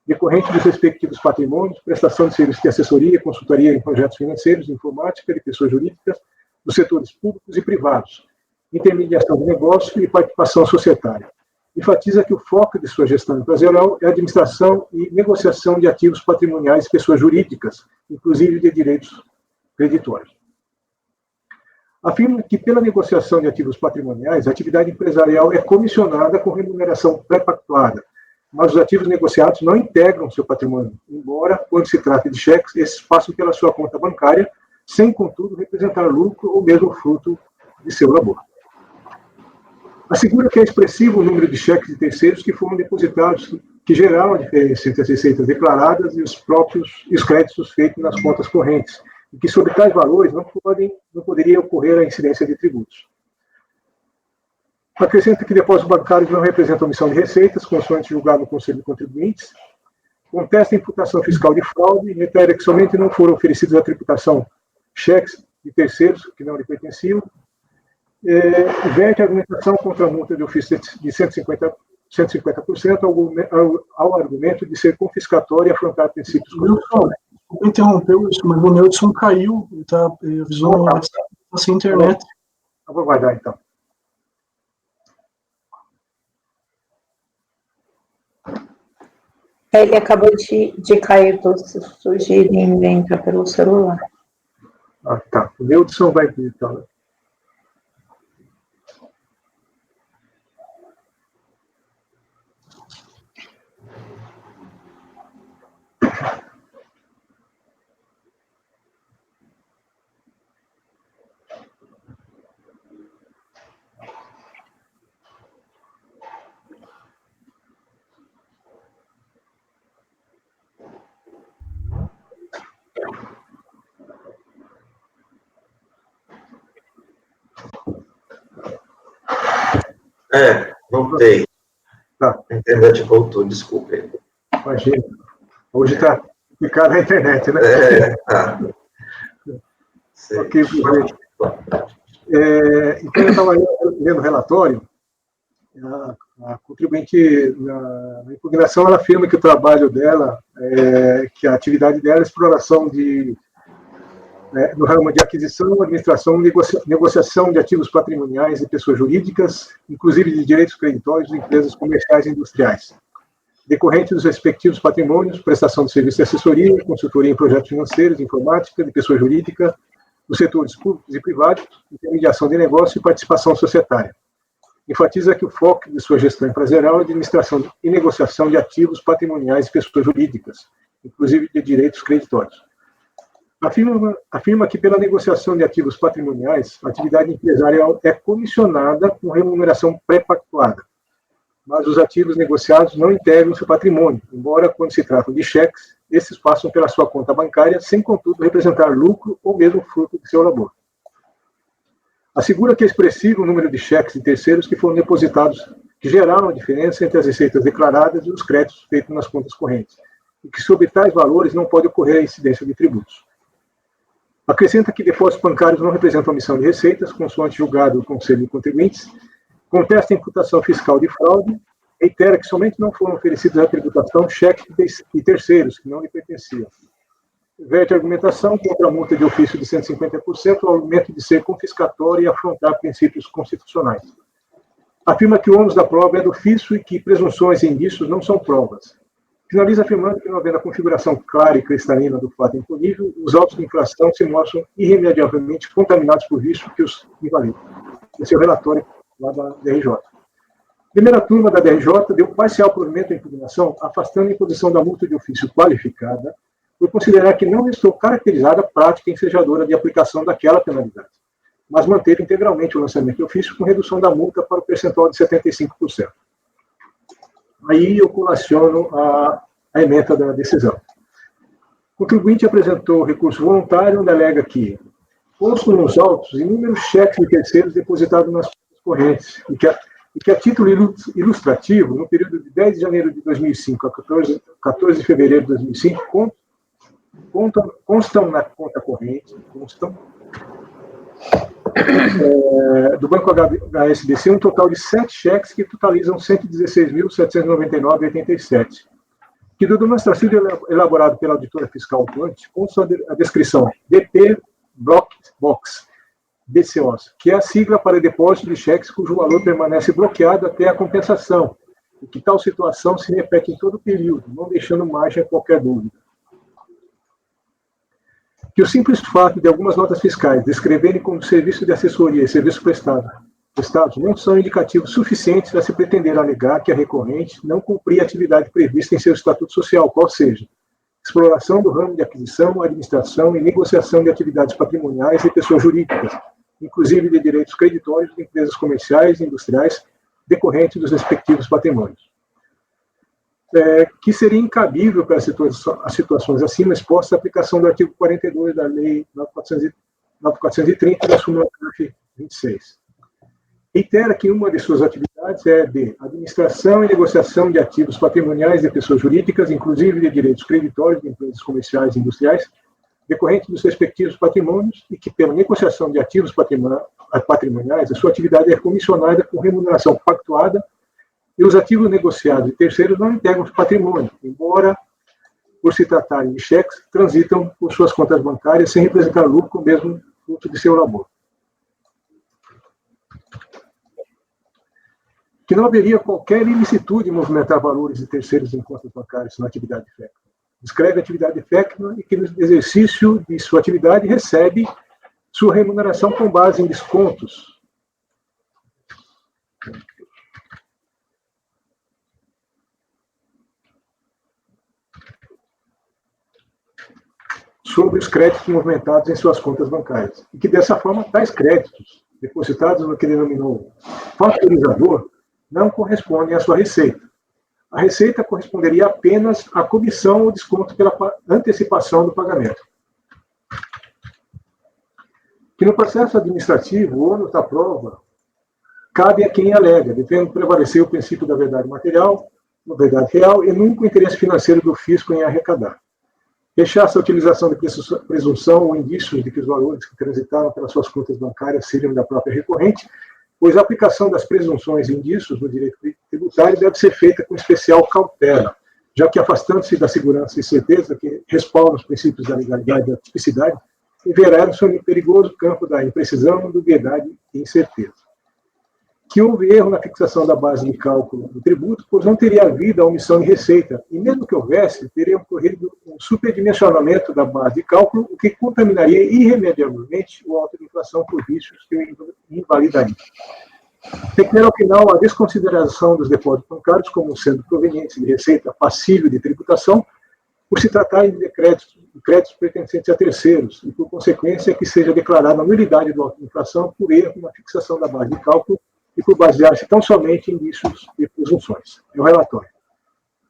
decorrente dos respectivos patrimônios, prestação de serviços de assessoria, consultoria em projetos financeiros, informática de pessoas jurídicas, dos setores públicos e privados, intermediação de negócio e participação societária. Enfatiza que o foco de sua gestão empresarial é a administração e negociação de ativos patrimoniais de pessoas jurídicas, inclusive de direitos creditórios. Afirma que, pela negociação de ativos patrimoniais, a atividade empresarial é comissionada com remuneração pré-pactuada, mas os ativos negociados não integram seu patrimônio, embora, quando se trata de cheques, esses passam pela sua conta bancária, sem, contudo, representar lucro ou mesmo fruto de seu labor. Assegura que é expressivo o número de cheques de terceiros que foram depositados, que geraram a diferença entre as receitas declaradas e os créditos feitos nas contas correntes, e que, sobre tais valores, não poderia ocorrer a incidência de tributos. Acrescenta que depósitos bancários não representam omissão de receitas, consoante julgado no Conselho de Contribuintes, contesta a imputação fiscal de fraude e reitera que somente não foram oferecidos à tributação cheques de terceiros que não lhe pertenciam, verte a argumentação contra a multa de ofício de 150% ao argumento de ser confiscatório e afrontar princípios constitucionais. Interrompeu isso, mas o Neudson caiu, ele avisou no WhatsApp, está sem internet. Eu vou guardar, então. Ele acabou de cair, se sugerir entrar pelo celular. Ah, tá. O Neudson vai vir, então. Voltei. Tá. A internet voltou, desculpe. Imagina. Hoje está complicado a internet, né? Tá. Ok, então, eu estava lendo o relatório. A contribuinte, na impugnação, ela afirma que o trabalho dela, que a atividade dela é exploração no ramo de aquisição, administração e negociação de ativos patrimoniais de pessoas jurídicas, inclusive de direitos creditórios de empresas comerciais e industriais, decorrente dos respectivos patrimônios, prestação de serviços de assessoria, consultoria em projetos financeiros, informática de pessoa jurídica, dos setores públicos e privados, intermediação de negócio e participação societária. Enfatiza que o foco de sua gestão empresarial é a administração e negociação de ativos patrimoniais de pessoas jurídicas, inclusive de direitos creditórios. Afirma que, pela negociação de ativos patrimoniais, a atividade empresarial é comissionada com remuneração pré-pactuada, mas os ativos negociados não integram seu patrimônio, embora, quando se trata de cheques, esses passam pela sua conta bancária, sem, contudo, representar lucro ou mesmo fruto de seu labor. Assegura que é expressivo o número de cheques de terceiros que foram depositados, que geraram a diferença entre as receitas declaradas e os créditos feitos nas contas correntes, e que, sob tais valores, não pode ocorrer a incidência de tributos. Acrescenta que depósitos bancários não representam omissão de receitas, consoante julgado do Conselho de Contribuintes, Contesta a imputação fiscal de fraude, reitera que somente não foram oferecidos à tributação cheques de terceiros, que não lhe pertenciam. Verte a argumentação contra a multa de ofício de 150% ao argumento de ser confiscatória e afrontar princípios constitucionais. Afirma que o ônus da prova é do ofício e que presunções e indícios não são provas. Finaliza afirmando que, não havendo a configuração clara e cristalina do fato impunível, os autos de infração se mostram irremediavelmente contaminados por vício que os invalidam. Esse é o relatório lá da DRJ. Primeira turma da DRJ deu parcial provimento à impugnação, afastando a imposição da multa de ofício qualificada, por considerar que não restou caracterizada a prática ensejadora de aplicação daquela penalidade, mas manteve integralmente o lançamento de ofício com redução da multa para o percentual de 75%. Aí eu colaciono a ementa da decisão. O contribuinte apresentou recurso voluntário, onde alega que constam nos autos inúmeros cheques de terceiros depositados nas contas correntes e que a título ilustrativo, no período de 10 de janeiro de 2005 a 14 de fevereiro de 2005, constam na conta corrente, do Banco HSBC um total de 7 cheques que totalizam 116.799,87. Que do demonstrativo elaborado pela auditora fiscal atuante, consta a descrição DP Block Box, DCOs, que é a sigla para depósito de cheques cujo valor permanece bloqueado até a compensação, e que tal situação se repete em todo o período, não deixando margem a qualquer dúvida. Que o simples fato de algumas notas fiscais descreverem como serviço de assessoria e serviço prestados não são indicativos suficientes para se pretender alegar que a recorrente não cumpria a atividade prevista em seu estatuto social, qual seja, exploração do ramo de aquisição, administração e negociação de atividades patrimoniais de pessoas jurídicas, inclusive de direitos creditórios de empresas comerciais e industriais decorrentes dos respectivos patrimônios. Que seria incabível para as situações acima expostas à aplicação do artigo 42 da Lei 9.430 da súmula 26. Reitera que uma de suas atividades é de administração e negociação de ativos patrimoniais de pessoas jurídicas, inclusive de direitos creditórios de empresas comerciais e industriais, decorrentes dos respectivos patrimônios, e que, pela negociação de ativos patrimoniais, a sua atividade é comissionada com remuneração pactuada, e os ativos negociados de terceiros não integram o patrimônio, embora, por se tratarem de cheques, transitam por suas contas bancárias sem representar lucro com o mesmo fruto de seu labor. Que não haveria qualquer ilicitude em movimentar valores de terceiros em contas bancárias na atividade FECMA. Descreve a atividade FECMA e que no exercício de sua atividade recebe sua remuneração com base em descontos sobre os créditos movimentados em suas contas bancárias. E que, dessa forma, tais créditos, depositados no que denominou faturizador, não correspondem à sua receita. A receita corresponderia apenas à comissão ou desconto pela antecipação do pagamento. Que no processo administrativo, o ônus da prova cabe a quem alega, devendo prevalecer o princípio da verdade material, da verdade real, e nunca o interesse financeiro do fisco em arrecadar. Rechaça a utilização de presunção ou indícios de que os valores que transitaram pelas suas contas bancárias sejam da própria recorrente, pois a aplicação das presunções e indícios no direito tributário deve ser feita com especial cautela, já que, afastando-se da segurança e certeza que respaldam os princípios da legalidade e da tipicidade, enveredam-se no perigoso campo da imprecisão, dubiedade e incerteza. Que houve erro na fixação da base de cálculo do tributo, pois não teria havido a omissão de receita, e mesmo que houvesse, teria ocorrido um superdimensionamento da base de cálculo, o que contaminaria irremediavelmente o alto de inflação por vícios que o invalidaria. Requer, ao final, a desconsideração dos depósitos bancários como sendo provenientes de receita passível de tributação, por se tratarem de créditos pertencentes a terceiros, e por consequência que seja declarada a nulidade do alto de inflação por erro na fixação da base de cálculo e por basear-se tão somente em indícios e presunções. É o relatório.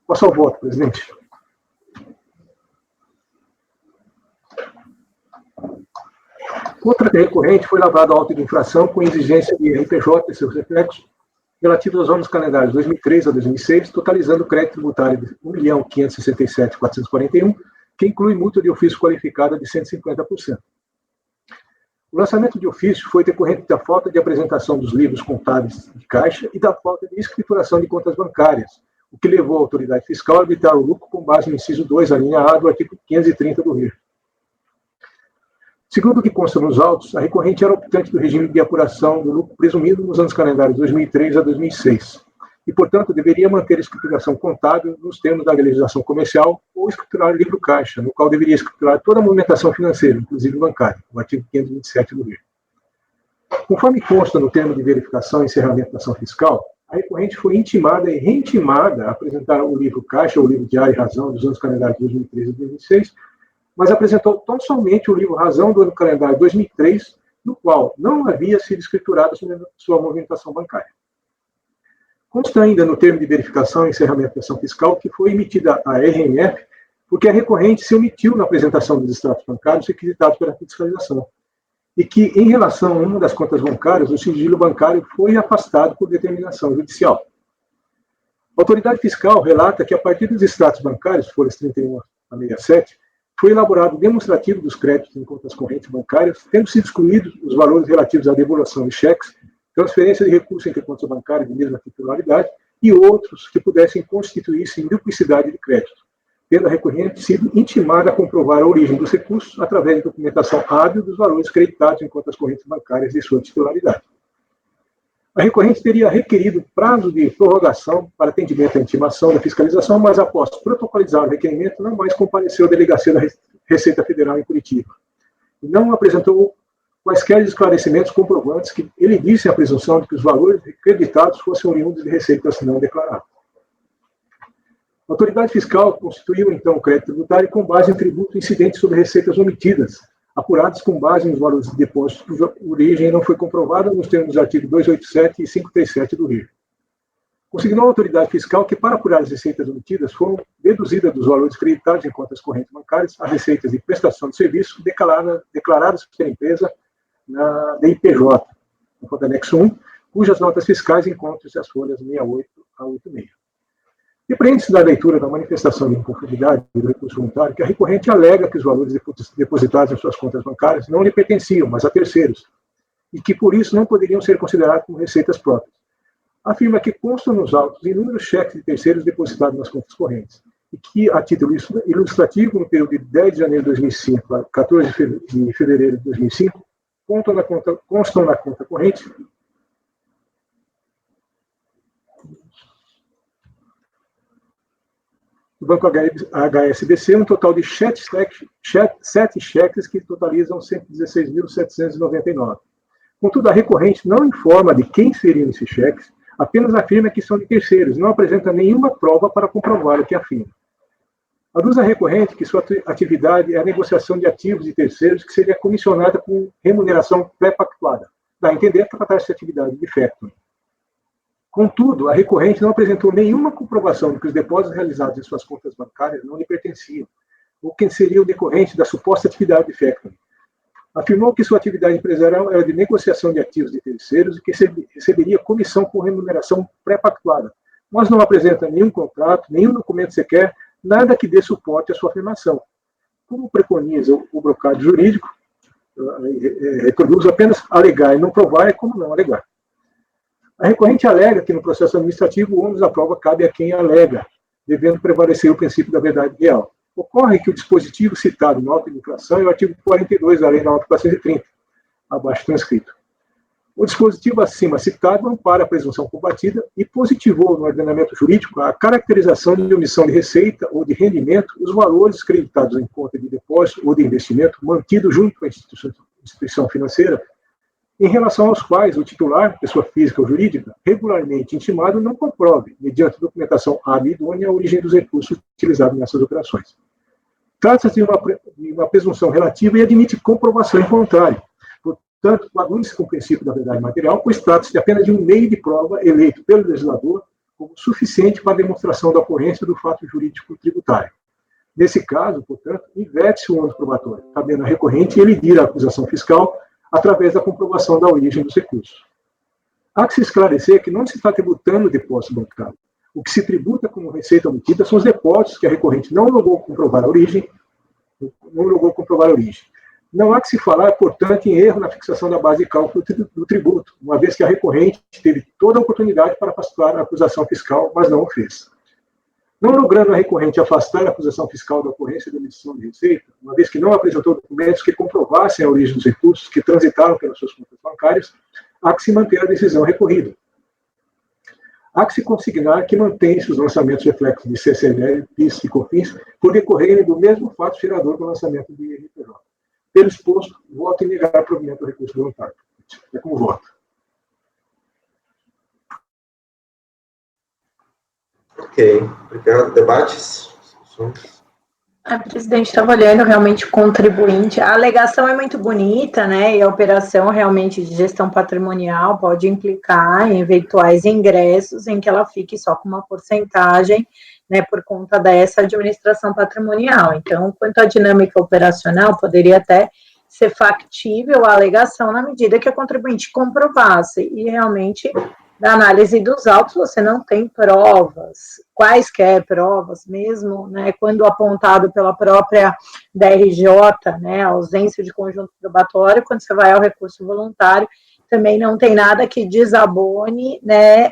Passo ao voto, presidente. Contra a recorrente foi lavrado auto de infração com exigência de RPJ e seus reflexos relativos aos anos calendários 2003 a 2006, totalizando crédito tributário de R$ 1.567.441, que inclui multa de ofício qualificada de 150%. O lançamento de ofício foi decorrente da falta de apresentação dos livros contábeis de caixa e da falta de escrituração de contas bancárias, o que levou a autoridade fiscal a arbitrar o lucro com base no inciso 2, a linha A do artigo 530 do RIR. Segundo o que consta nos autos, a recorrente era optante do regime de apuração do lucro presumido nos anos calendários 2003 a 2006 e, portanto, deveria manter a escrituração contábil nos termos da legislação comercial ou escriturar livro caixa, no qual deveria escriturar toda a movimentação financeira, inclusive bancária, o artigo 527 do RIR. Conforme consta no termo de verificação e encerramento da ação fiscal, a recorrente foi intimada e reintimada a apresentar o livro caixa ou livro diário e razão dos anos calendários 2003 e 2006, mas apresentou tão somente o livro razão do ano calendário 2003, no qual não havia sido escriturada sua movimentação bancária. Consta ainda no termo de verificação e encerramento da ação fiscal que foi emitida a RMF porque a recorrente se omitiu na apresentação dos extratos bancários requisitados pela fiscalização e que, em relação a uma das contas bancárias, o sigilo bancário foi afastado por determinação judicial. A autoridade fiscal relata que, a partir dos extratos bancários, folhas 31 a 67, foi elaborado o demonstrativo dos créditos em contas correntes bancárias, tendo sido excluídos os valores relativos à devolução de cheques, transferência de recursos entre contas bancárias de mesma titularidade e outros que pudessem constituir-se em duplicidade de crédito, tendo a recorrente sido intimada a comprovar a origem dos recursos através de documentação hábil dos valores creditados em contas correntes bancárias de sua titularidade. A recorrente teria requerido prazo de prorrogação para atendimento à intimação da fiscalização, mas após protocolizar o requerimento, não mais compareceu à delegacia da Receita Federal em Curitiba. E não apresentou quaisquer esclarecimentos comprovantes que elidissem a presunção de que os valores creditados fossem oriundos de receitas não declaradas. A autoridade fiscal constituiu, então, o crédito tributário com base em tributo incidente sobre receitas omitidas, apurados com base nos valores de depósito cuja origem não foi comprovada nos termos dos artigos 287 e 537 do RIR. Consignou a autoridade fiscal que, para apurar as receitas omitidas, foram deduzidas dos valores creditados em contas correntes bancárias as receitas de prestação de serviço declaradas pela empresa na DIPJ, no conta anexo 1, cujas notas fiscais encontram-se as folhas 68 a 86. Depreende-se da leitura da manifestação de inconformidade do recurso voluntário que a recorrente alega que os valores depositados em suas contas bancárias não lhe pertenciam, mas a terceiros, e que, por isso, não poderiam ser considerados como receitas próprias. Afirma que constam nos autos inúmeros cheques de terceiros depositados nas contas correntes, e que, a título ilustrativo, no período de 10 de janeiro de 2005 a 14 de fevereiro de 2005, constam na conta corrente do Banco HSBC um total de 7 cheques que totalizam 116.799. Contudo, a recorrente não informa de quem seriam esses cheques, apenas afirma que são de terceiros, não apresenta nenhuma prova para comprovar o que afirma. Aduz a recorrente que sua atividade é a negociação de ativos de terceiros que seria comissionada com remuneração pré-pactuada. Dá a entender que tratar-se de atividade de factoring. Contudo, a recorrente não apresentou nenhuma comprovação de que os depósitos realizados em suas contas bancárias não lhe pertenciam, ou que seria o decorrente da suposta atividade de factoring. Afirmou que sua atividade empresarial era de negociação de ativos de terceiros e que receberia comissão com remuneração pré-pactuada, mas não apresenta nenhum contrato, nenhum documento sequer, nada que dê suporte à sua afirmação. Como preconiza o brocado jurídico, reproduz apenas alegar e não provar é como não alegar. A recorrente alega que no processo administrativo o ônus da prova cabe a quem alega, devendo prevalecer o princípio da verdade real. Ocorre que o dispositivo citado na auto de infração é o artigo 42 da Lei 9.430, abaixo transcrito. O dispositivo acima citado ampara a presunção combatida e positivou no ordenamento jurídico a caracterização de omissão de receita ou de rendimento os valores creditados em conta de depósito ou de investimento mantido junto à instituição financeira, em relação aos quais o titular, pessoa física ou jurídica, regularmente intimado, não comprove, mediante documentação hábil e idônea, a origem dos recursos utilizados nessas operações. Trata-se de uma presunção relativa e admite comprovação em contrário. Portanto, bagulha-se com o princípio da verdade material, pois trata-se apenas de um meio de prova eleito pelo legislador como suficiente para a demonstração da ocorrência do fato jurídico tributário. Nesse caso, portanto, inverte-se o ônus probatório, cabendo à recorrente elidir a acusação fiscal através da comprovação da origem dos recursos. Há que se esclarecer que não se está tributando o depósito bancário. O que se tributa como receita omitida são os depósitos que a recorrente não logrou comprovar a origem, Não há que se falar, portanto, em erro na fixação da base de cálculo do tributo, uma vez que a recorrente teve toda a oportunidade para afastar a acusação fiscal, mas não o fez. Não logrando a recorrente afastar a acusação fiscal da ocorrência da emissão de receita, uma vez que não apresentou documentos que comprovassem a origem dos recursos que transitaram pelas suas contas bancárias, há que se manter a decisão recorrida. Há que se consignar que mantém-se os lançamentos reflexos de CCNR, PIS e COFINS por decorrerem do mesmo fato gerador do lançamento do IRPJ. Pelo exposto, voto em negar provimento do recurso voluntário. É como voto. Ok. Obrigado. Debates? A presidente estava olhando realmente o contribuinte. A alegação é muito bonita, né? E a operação realmente de gestão patrimonial pode implicar em eventuais ingressos em que ela fique só com uma porcentagem, né, por conta dessa administração patrimonial. Então, quanto à dinâmica operacional, poderia até ser factível a alegação na medida que a contribuinte comprovasse, e realmente, da análise dos autos, você não tem provas, quaisquer provas mesmo, né, quando apontado pela própria DRJ, né, a ausência de conjunto probatório, quando você vai ao recurso voluntário, também não tem nada que desabone, né,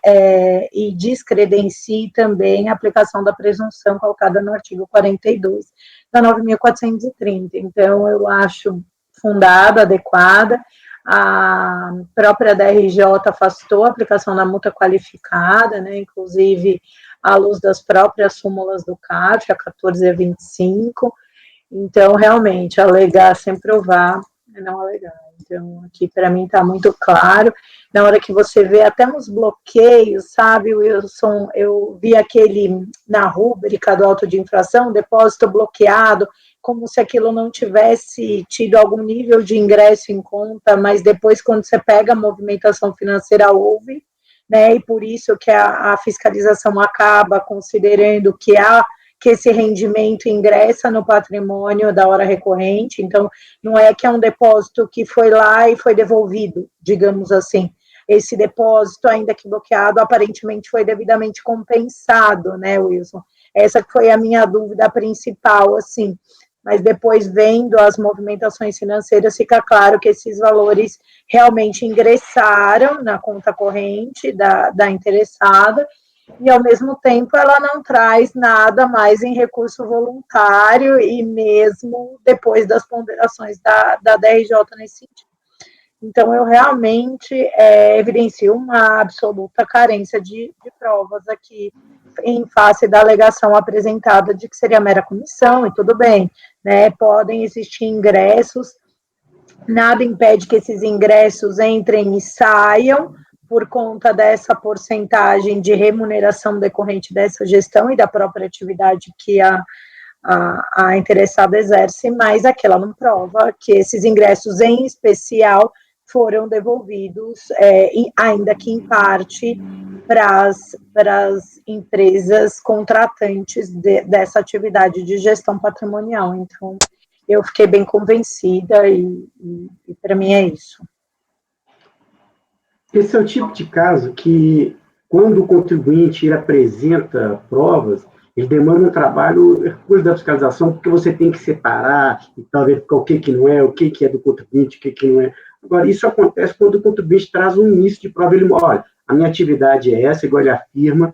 e descredencie também a aplicação da presunção colocada no artigo 42 da 9.430. Então, eu acho fundada, adequada. A própria DRJ afastou a aplicação da multa qualificada, né, inclusive à luz das próprias súmulas do CARF, a 14 e a 25. Então, realmente, alegar sem provar é não alegar. Então, aqui para mim está muito claro. Na hora que você vê até uns bloqueios, sabe, Wilson, eu vi aquele na rúbrica do auto de infração, depósito bloqueado, como se aquilo não tivesse tido algum nível de ingresso em conta, mas depois, quando você pega a movimentação financeira, houve, né, e por isso que a fiscalização acaba considerando que esse rendimento ingressa no patrimônio da hora recorrente. Então, não é que é um depósito que foi lá e foi devolvido, digamos assim. Esse depósito, ainda que bloqueado, aparentemente foi devidamente compensado, né, Wilson? Essa foi a minha dúvida principal, assim. Mas depois, vendo as movimentações financeiras, fica claro que esses valores realmente ingressaram na conta corrente da interessada, e, ao mesmo tempo, ela não traz nada mais em recurso voluntário, e mesmo depois das ponderações da DRJ nesse sentido. Então, eu realmente evidencio uma absoluta carência de provas aqui, em face da alegação apresentada de que seria mera comissão, e tudo bem, né? Podem existir ingressos, nada impede que esses ingressos entrem e saiam, por conta dessa porcentagem de remuneração decorrente dessa gestão e da própria atividade que a interessada exerce, mas aquela não prova que esses ingressos, em especial, foram devolvidos, ainda que em parte, para as empresas contratantes dessa atividade de gestão patrimonial. Então, eu fiquei bem convencida e para mim é isso. Esse é o tipo de caso que, quando o contribuinte ele apresenta provas, ele demanda um trabalho recurso da fiscalização, porque você tem que separar e tal, ver o que não é, o que é do contribuinte, o que não é. Agora, isso acontece quando o contribuinte traz um início de prova, ele mostra, olha, a minha atividade é essa, igual ele afirma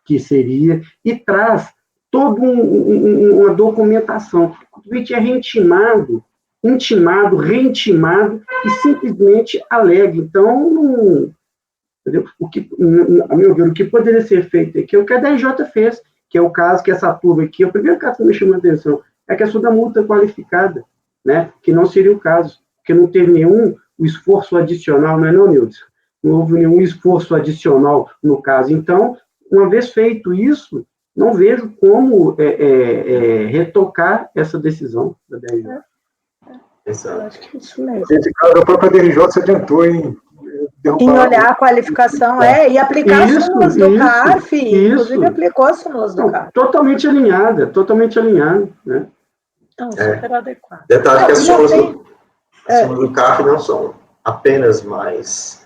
que seria, e traz toda uma documentação. O contribuinte é intimado, reintimado, e simplesmente alega. Então, entendeu? A meu ver, o que poderia ser feito aqui é o que a DRJ fez, que é o caso que essa turma aqui, o primeiro caso que me chamou a atenção, é a questão da multa qualificada, né? Que não seria o caso, porque não teve nenhum esforço adicional, não é não, Nildes? Não houve nenhum esforço adicional no caso. Então, uma vez feito isso, não vejo como retocar essa decisão da DRJ. Exato. Eu acho que é isso mesmo. Nesse caso, a própria DRJ se adiantou em derrubar... Em olhar a qualificação, e aplicar as súmulas do CARF, inclusive aplicou as súmulas do CARF. Totalmente alinhada, né? Então, super adequado. Detalhe que as súmulas do CARF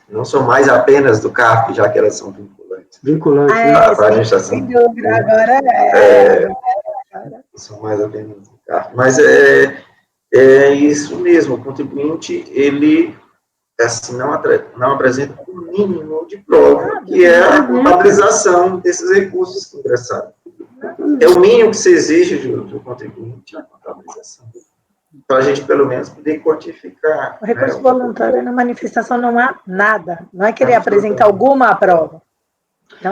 não são mais apenas do CARF, já que elas são vinculantes. Para a administração. Sem dúvida, agora são mais apenas do CARF. Mas É isso mesmo, o contribuinte, ele assim, não apresenta o mínimo de prova, que é a contabilização desses recursos que ingressaram. É o mínimo que se exige do contribuinte, a contabilização. Então, a gente, pelo menos, poder quantificar. O recurso voluntário na manifestação não há nada. Não é querer apresentar alguma prova.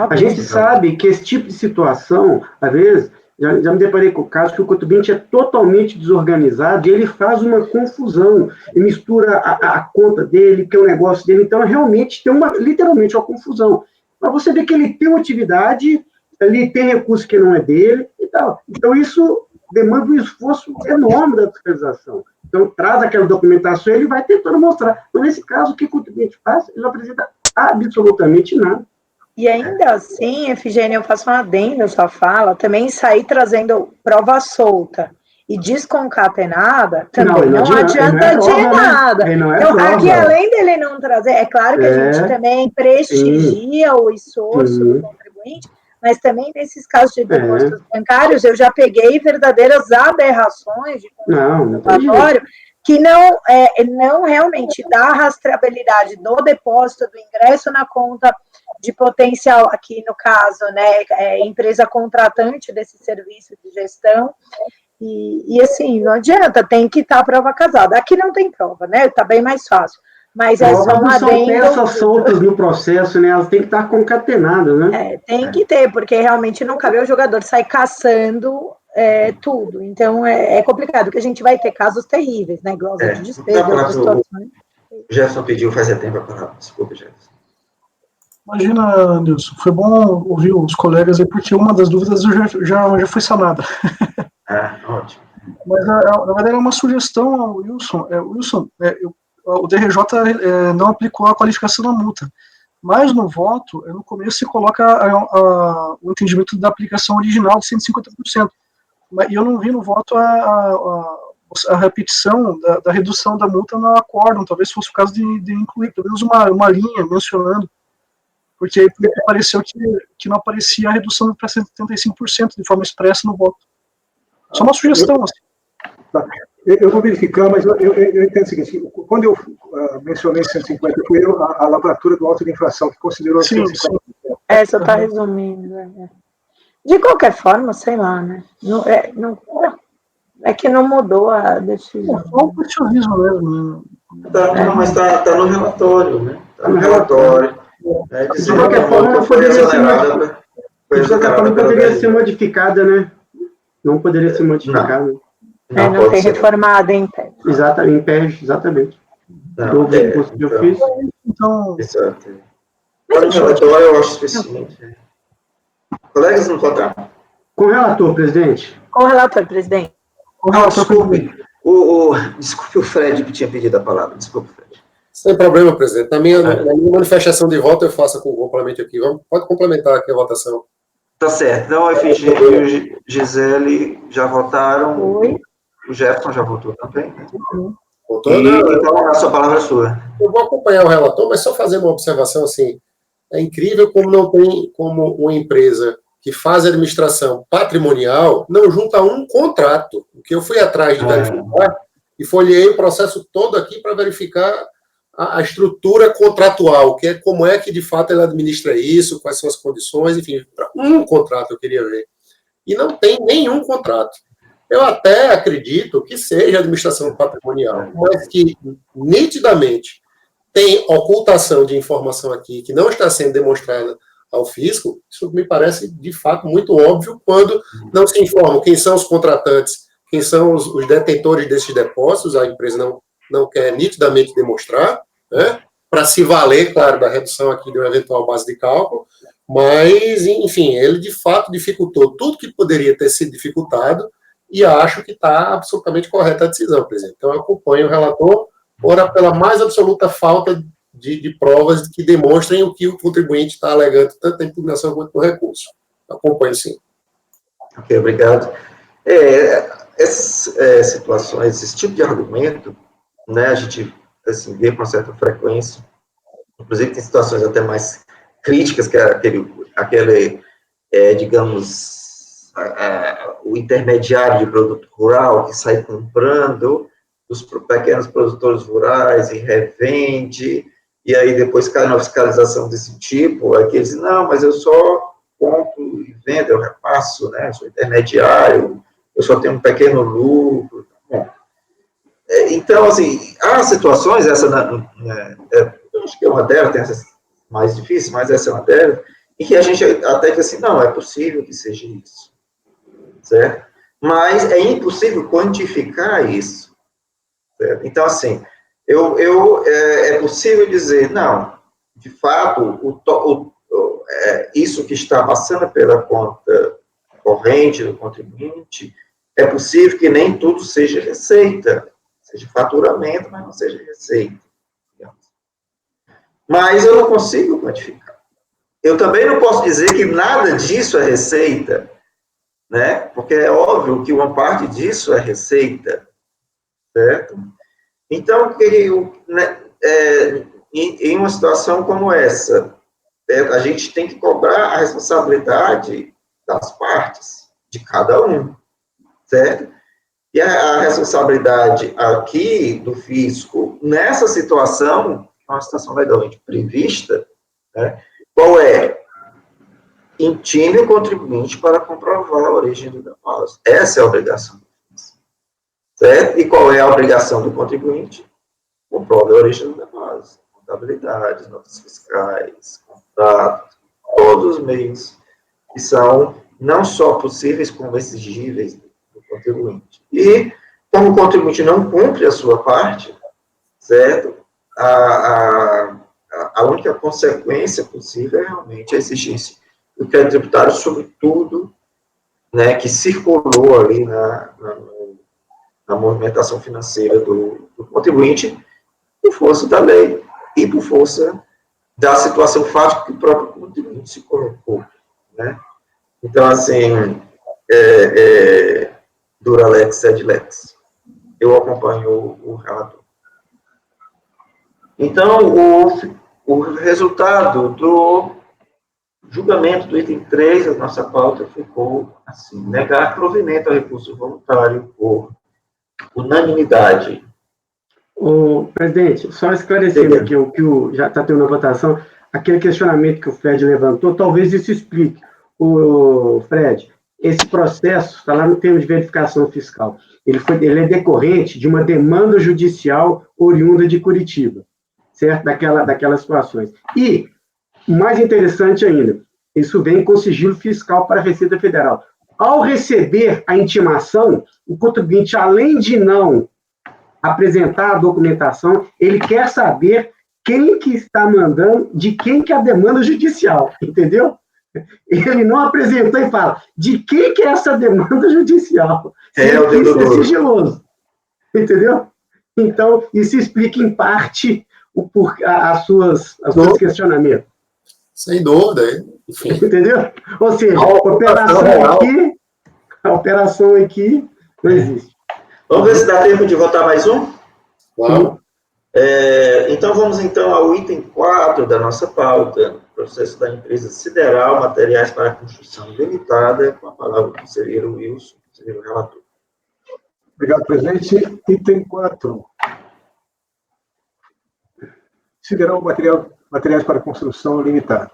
A gente sabe que esse tipo de situação, às vezes, já me deparei com o caso que o contribuinte é totalmente desorganizado e ele faz uma confusão, e mistura a conta dele, que é o negócio dele, então realmente tem literalmente uma confusão. Mas você vê que ele tem uma atividade, ele tem recurso que não é dele e tal. Então isso demanda um esforço enorme da fiscalização. Então traz aquela documentação e ele vai tentando mostrar. Então nesse caso, o que o contribuinte faz? Ele não apresenta absolutamente nada. E ainda assim, Efigênia, eu faço um adendo à sua fala, também sair trazendo prova solta e desconcatenada, também não adianta de nada. Então, aqui, além dele não trazer, é claro que a gente também prestigia o esforço do contribuinte, mas também nesses casos de depósitos bancários, eu já peguei verdadeiras aberrações de comprovatório que não realmente dá rastreabilidade do depósito, do ingresso na conta de potencial, aqui no caso, né, empresa contratante desse serviço de gestão, e assim, não adianta, tem que estar a prova casada. Aqui não tem prova, né, tá bem mais fácil, mas é só um adendo. São peças soltas no processo, né, elas têm que estar concatenadas, né? Tem que ter, porque realmente não cabe ao jogador sair caçando tudo, então é complicado, porque a gente vai ter casos terríveis, né, glosa de despesa, outras situações. O Jefferson pediu faz tempo a palavra, desculpa, Jefferson. Imagina, Nilson, foi bom ouvir os colegas aí, porque uma das dúvidas já foi sanada. Ótimo. Mas, na verdade, é uma sugestão ao Wilson. Wilson, o DRJ não aplicou a qualificação da multa, mas no voto, no começo, se coloca o entendimento da aplicação original de 150%. E eu não vi no voto a repetição da redução da multa no acórdão, talvez fosse o caso de incluir pelo menos uma linha mencionando, porque aí pareceu que não aparecia a redução para 75% de forma expressa no voto. Só uma sugestão. Tá. Eu vou verificar, mas eu entendo o seguinte, quando eu mencionei 150, foi a lavratura do auto de infração, que considerou 150. Essa está resumindo. De qualquer forma, sei lá, né? É que não mudou a decisão. Foi um peticionismo mesmo. Mas está no relatório, né? Está no relatório. De qualquer forma, não poderia ser modificada, né? Não poderia ser modificada. Não tem reformado, hein, Pé? Exatamente, em pé, exatamente. Do recurso que eu fiz. Então... Exato. Para o relatório, eu acho suficiente. Colegas, não votaram? Com o relator, presidente. Com o relator, presidente. Desculpe. Desculpe o Fred que tinha pedido a palavra. Desculpe, Fred. Sem problema, presidente. Na minha manifestação de voto, eu faço com o complemento aqui. Pode complementar aqui a votação. Tá certo. Então, a FG e o Gisele já votaram. Oi. O Jefferson já votou também. Votou? Então, a sua palavra é sua. Eu vou acompanhar o relator, mas só fazer uma observação assim. É incrível como não tem como uma empresa que faz administração patrimonial não junta um contrato. Porque eu fui atrás de verificar e folhei o processo todo aqui para verificar a estrutura contratual, que é como é que de fato ele administra isso, quais são as condições, enfim, um contrato eu queria ver. E não tem nenhum contrato. Eu até acredito que seja administração patrimonial, mas que nitidamente tem ocultação de informação aqui que não está sendo demonstrada ao fisco. Isso me parece de fato muito óbvio quando não se informa quem são os contratantes, quem são os detentores desses depósitos, a empresa não quer nitidamente demonstrar, né, para se valer, claro, da redução aqui de uma eventual base de cálculo, mas, enfim, ele de fato dificultou tudo que poderia ter sido dificultado e acho que está absolutamente correta a decisão, presidente. Então, eu acompanho o relator, ora pela mais absoluta falta de provas que demonstrem o que o contribuinte está alegando, tanto na impugnação quanto no recurso. Acompanho, sim. Ok, obrigado. Essas situações, esse tipo de argumento, né, a gente assim, vê com certa frequência, inclusive tem situações até mais críticas, que é aquele digamos, o intermediário de produto rural que sai comprando dos pequenos produtores rurais e revende, e aí depois cai na fiscalização desse tipo, é que eles dizem, não, mas eu só compro e vendo, eu repasso, né, eu sou intermediário, eu só tenho um pequeno lucro. Bom, então, assim, há situações, essa eu acho que é uma delas, tem essas mais difíceis, mas essa é uma delas, em que a gente até diz assim, não, é possível que seja isso, certo? Mas é impossível quantificar isso, certo? Então, assim, é possível dizer, não, de fato, isso que está passando pela conta corrente do contribuinte, é possível que nem tudo seja receita, seja faturamento, mas não seja receita. Digamos. Mas eu não consigo quantificar. Eu também não posso dizer que nada disso é receita, né? Porque é óbvio que uma parte disso é receita, certo? Então, em uma situação como essa, a gente tem que cobrar a responsabilidade das partes, de cada um, certo? E a responsabilidade aqui do fisco, nessa situação, uma situação legalmente prevista, né? Qual é? Intime o contribuinte para comprovar a origem do depósito. Essa é a obrigação do fisco, certo? E qual é a obrigação do contribuinte? Comprove a origem do depósito. Contabilidade, notas fiscais, contratos, todos os meios que são não só possíveis, como exigíveis do contribuinte. E, como o contribuinte não cumpre a sua parte, certo? A única consequência possível é realmente a exigência do crédito tributário sobre tudo, né, que circulou ali na movimentação financeira do contribuinte, por força da lei e por força da situação fática que o próprio contribuinte se colocou, né? Então, assim, dura lex, sed lex. Eu acompanho o relator. Então, o resultado do julgamento do item 3 da nossa pauta ficou assim: negar provimento ao recurso voluntário por unanimidade. O presidente, só esclarecendo aqui o que já está tendo na votação, aquele questionamento que o Fred levantou, talvez isso explique. O Fred, esse processo está lá no termo de verificação fiscal. Ele é decorrente de uma demanda judicial oriunda de Curitiba, certo? Daquelas situações. E, mais interessante ainda, isso vem com sigilo fiscal para a Receita Federal. Ao receber a intimação, o contribuinte, além de não apresentar a documentação, ele quer saber quem que está mandando, de quem que é a demanda judicial, entendeu? Ele não apresentou e fala, de quem que é essa demanda judicial? Isso é sigiloso, entendeu? Então, isso explica em parte as suos questionamentos. Sem dúvida, enfim. Entendeu? Ou seja, a operação aqui não existe. Vamos ver se dá tempo de votar mais um? Vamos. Então, vamos ao item 4 da nossa pauta, processo da empresa Sideral Materiais para Construção Limitada, com a palavra do conselheiro Wilson, conselheiro relator. Obrigado, presidente. Item 4. Sideral Materiais para Construção Limitada.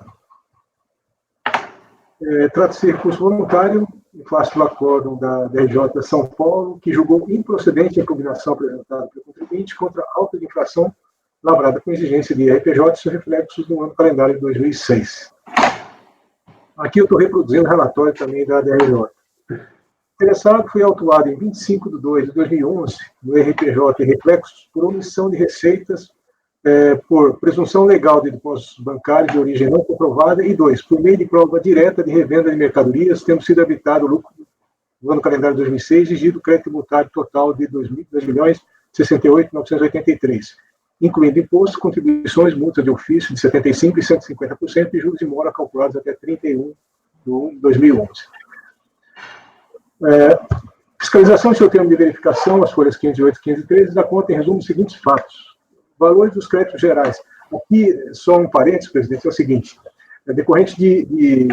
Trata-se de recurso voluntário, em face do acórdão da DRJ São Paulo, que julgou improcedente a impugnação apresentada pelo contribuinte contra a auto de infração lavrada com exigência de RPJ e seus reflexos no ano calendário de 2006. Aqui eu estou reproduzindo o relatório também da DRJ. O interessado foi autuado em 25/2/2011 no RPJ e reflexos por omissão de receitas por presunção legal de depósitos bancários de origem não comprovada, e 2, por meio de prova direta de revenda de mercadorias, tendo sido habitado o lucro no ano calendário de 2006, exigido crédito tributário total de R$ 2.068.983, incluindo impostos, contribuições, multas de ofício de 75% e 150% e juros de mora calculados até 31/1/2011. Fiscalização do seu termo de verificação, as folhas 508 e 513, da conta em resumo os seguintes fatos. Valores dos créditos gerais. Aqui, só um parênteses, presidente, é o seguinte, decorrente de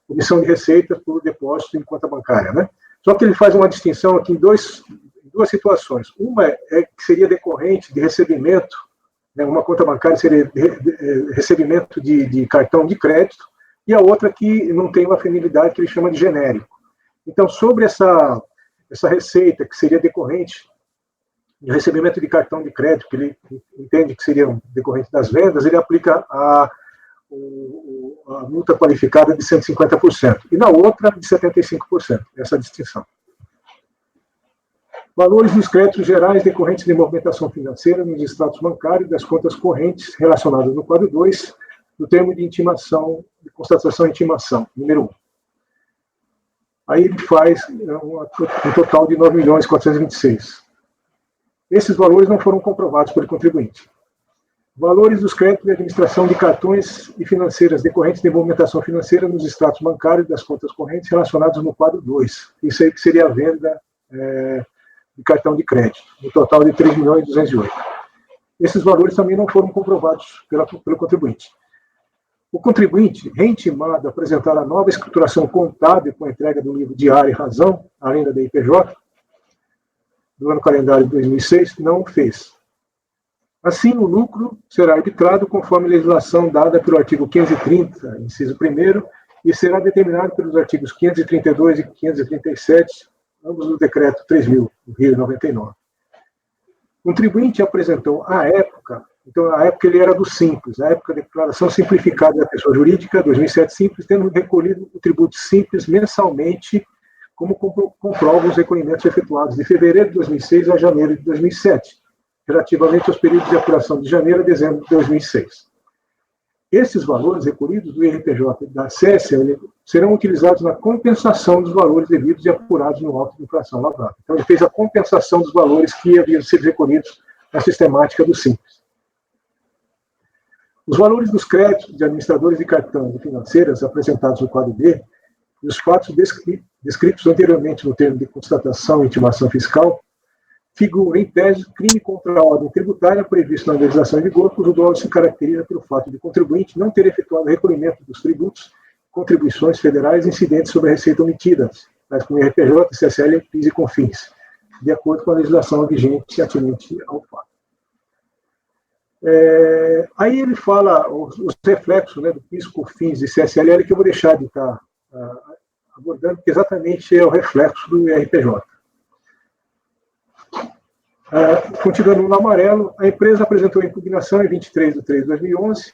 omissão de receitas por depósito em conta bancária, né? Só que ele faz uma distinção aqui em duas duas situações. Uma é que seria decorrente de recebimento, né, uma conta bancária seria recebimento de cartão de crédito, e a outra que não tem uma finalidade que ele chama de genérico. Então, sobre essa receita que seria decorrente de recebimento de cartão de crédito, que ele entende que seria decorrente das vendas, ele aplica a multa qualificada de 150%, e na outra de 75%, essa distinção. Valores dos créditos gerais decorrentes de movimentação financeira nos extratos bancários das contas correntes relacionadas no quadro 2, do termo de intimação, de constatação e intimação, número 1. Aí ele faz um total de 9.426. Esses valores não foram comprovados pelo contribuinte. Valores dos créditos de administração de cartões e financeiras decorrentes de movimentação financeira nos extratos bancários das contas correntes relacionados no quadro 2. Isso aí que seria a venda de cartão de crédito, no total de 3.208. Esses valores também não foram comprovados pelo contribuinte. O contribuinte, reintimado a apresentar a nova escrituração contábil com a entrega do livro Diário e Razão, além da DIPJ, do ano calendário de 2006, não o fez. Assim, o lucro será arbitrado conforme a legislação dada pelo artigo 530, inciso 1º, e será determinado pelos artigos 532 e 537, ambos do decreto 3.000, do Rio 99. O contribuinte apresentou à época, então à época ele era do Simples, a época da declaração simplificada da pessoa jurídica, 2007 Simples, tendo recolhido o tributo Simples mensalmente, como comprova os recolhimentos efetuados de fevereiro de 2006 a janeiro de 2007, relativamente aos períodos de apuração de janeiro a dezembro de 2006. Esses valores recolhidos do IRPJ da CSL serão utilizados na compensação dos valores devidos e apurados no auto de infração lavrada. Então, ele fez a compensação dos valores que haviam sido recolhidos na sistemática do Simples. Os valores dos créditos de administradores de cartão e financeiras apresentados no quadro B e os fatos descritos anteriormente no termo de constatação e intimação fiscal figura, em tese, crime contra a ordem tributária previsto na legislação em vigor, cujo dolo se caracteriza pelo fato de contribuinte não ter efetuado recolhimento dos tributos, contribuições federais incidentes sobre a receita omitida, tais como IRPJ, CSL, PIS e COFINS, de acordo com a legislação vigente atinente ao fato. Aí ele fala os reflexos, né, do PIS, COFINS e CSLL, que eu vou deixar de estar abordando, porque exatamente é o reflexo do IRPJ. Continuando no amarelo, a empresa apresentou a impugnação em 23 de 3 de 2011,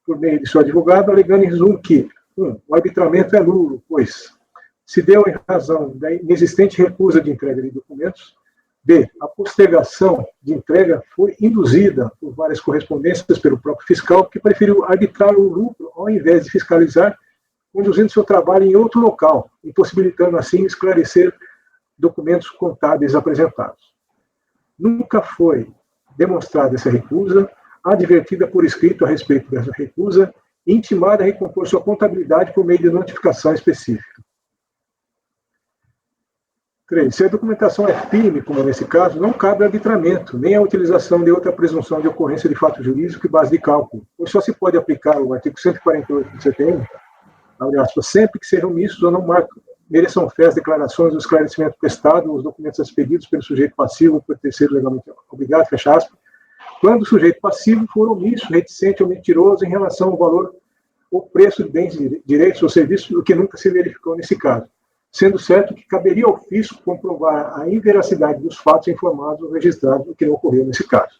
por meio de seu advogado, alegando em resumo que, 1. O arbitramento é nulo, pois se deu em razão da inexistente recusa de entrega de documentos. B. A postergação de entrega foi induzida por várias correspondências pelo próprio fiscal, que preferiu arbitrar o lucro ao invés de fiscalizar, conduzindo seu trabalho em outro local, impossibilitando assim esclarecer documentos contábeis apresentados. Nunca foi demonstrada essa recusa, advertida por escrito a respeito dessa recusa, e intimada a recompor sua contabilidade por meio de notificação específica. 3. Se a documentação é firme, como nesse caso, não cabe arbitramento, nem a utilização de outra presunção de ocorrência de fato jurídico e base de cálculo, pois só se pode aplicar o artigo 148 do CTN, abre aspas, sempre que sejam omissos ou não mereçam fé as declarações, o esclarecimento prestado, os documentos expedidos pelo sujeito passivo por terceiro legalmente obrigado, fecha aspas, quando o sujeito passivo for omisso, reticente ou mentiroso em relação ao valor ou preço de bens, direitos ou serviços, o que nunca se verificou nesse caso, sendo certo que caberia ao fisco comprovar a inveracidade dos fatos informados ou registrados, o que não ocorreu nesse caso.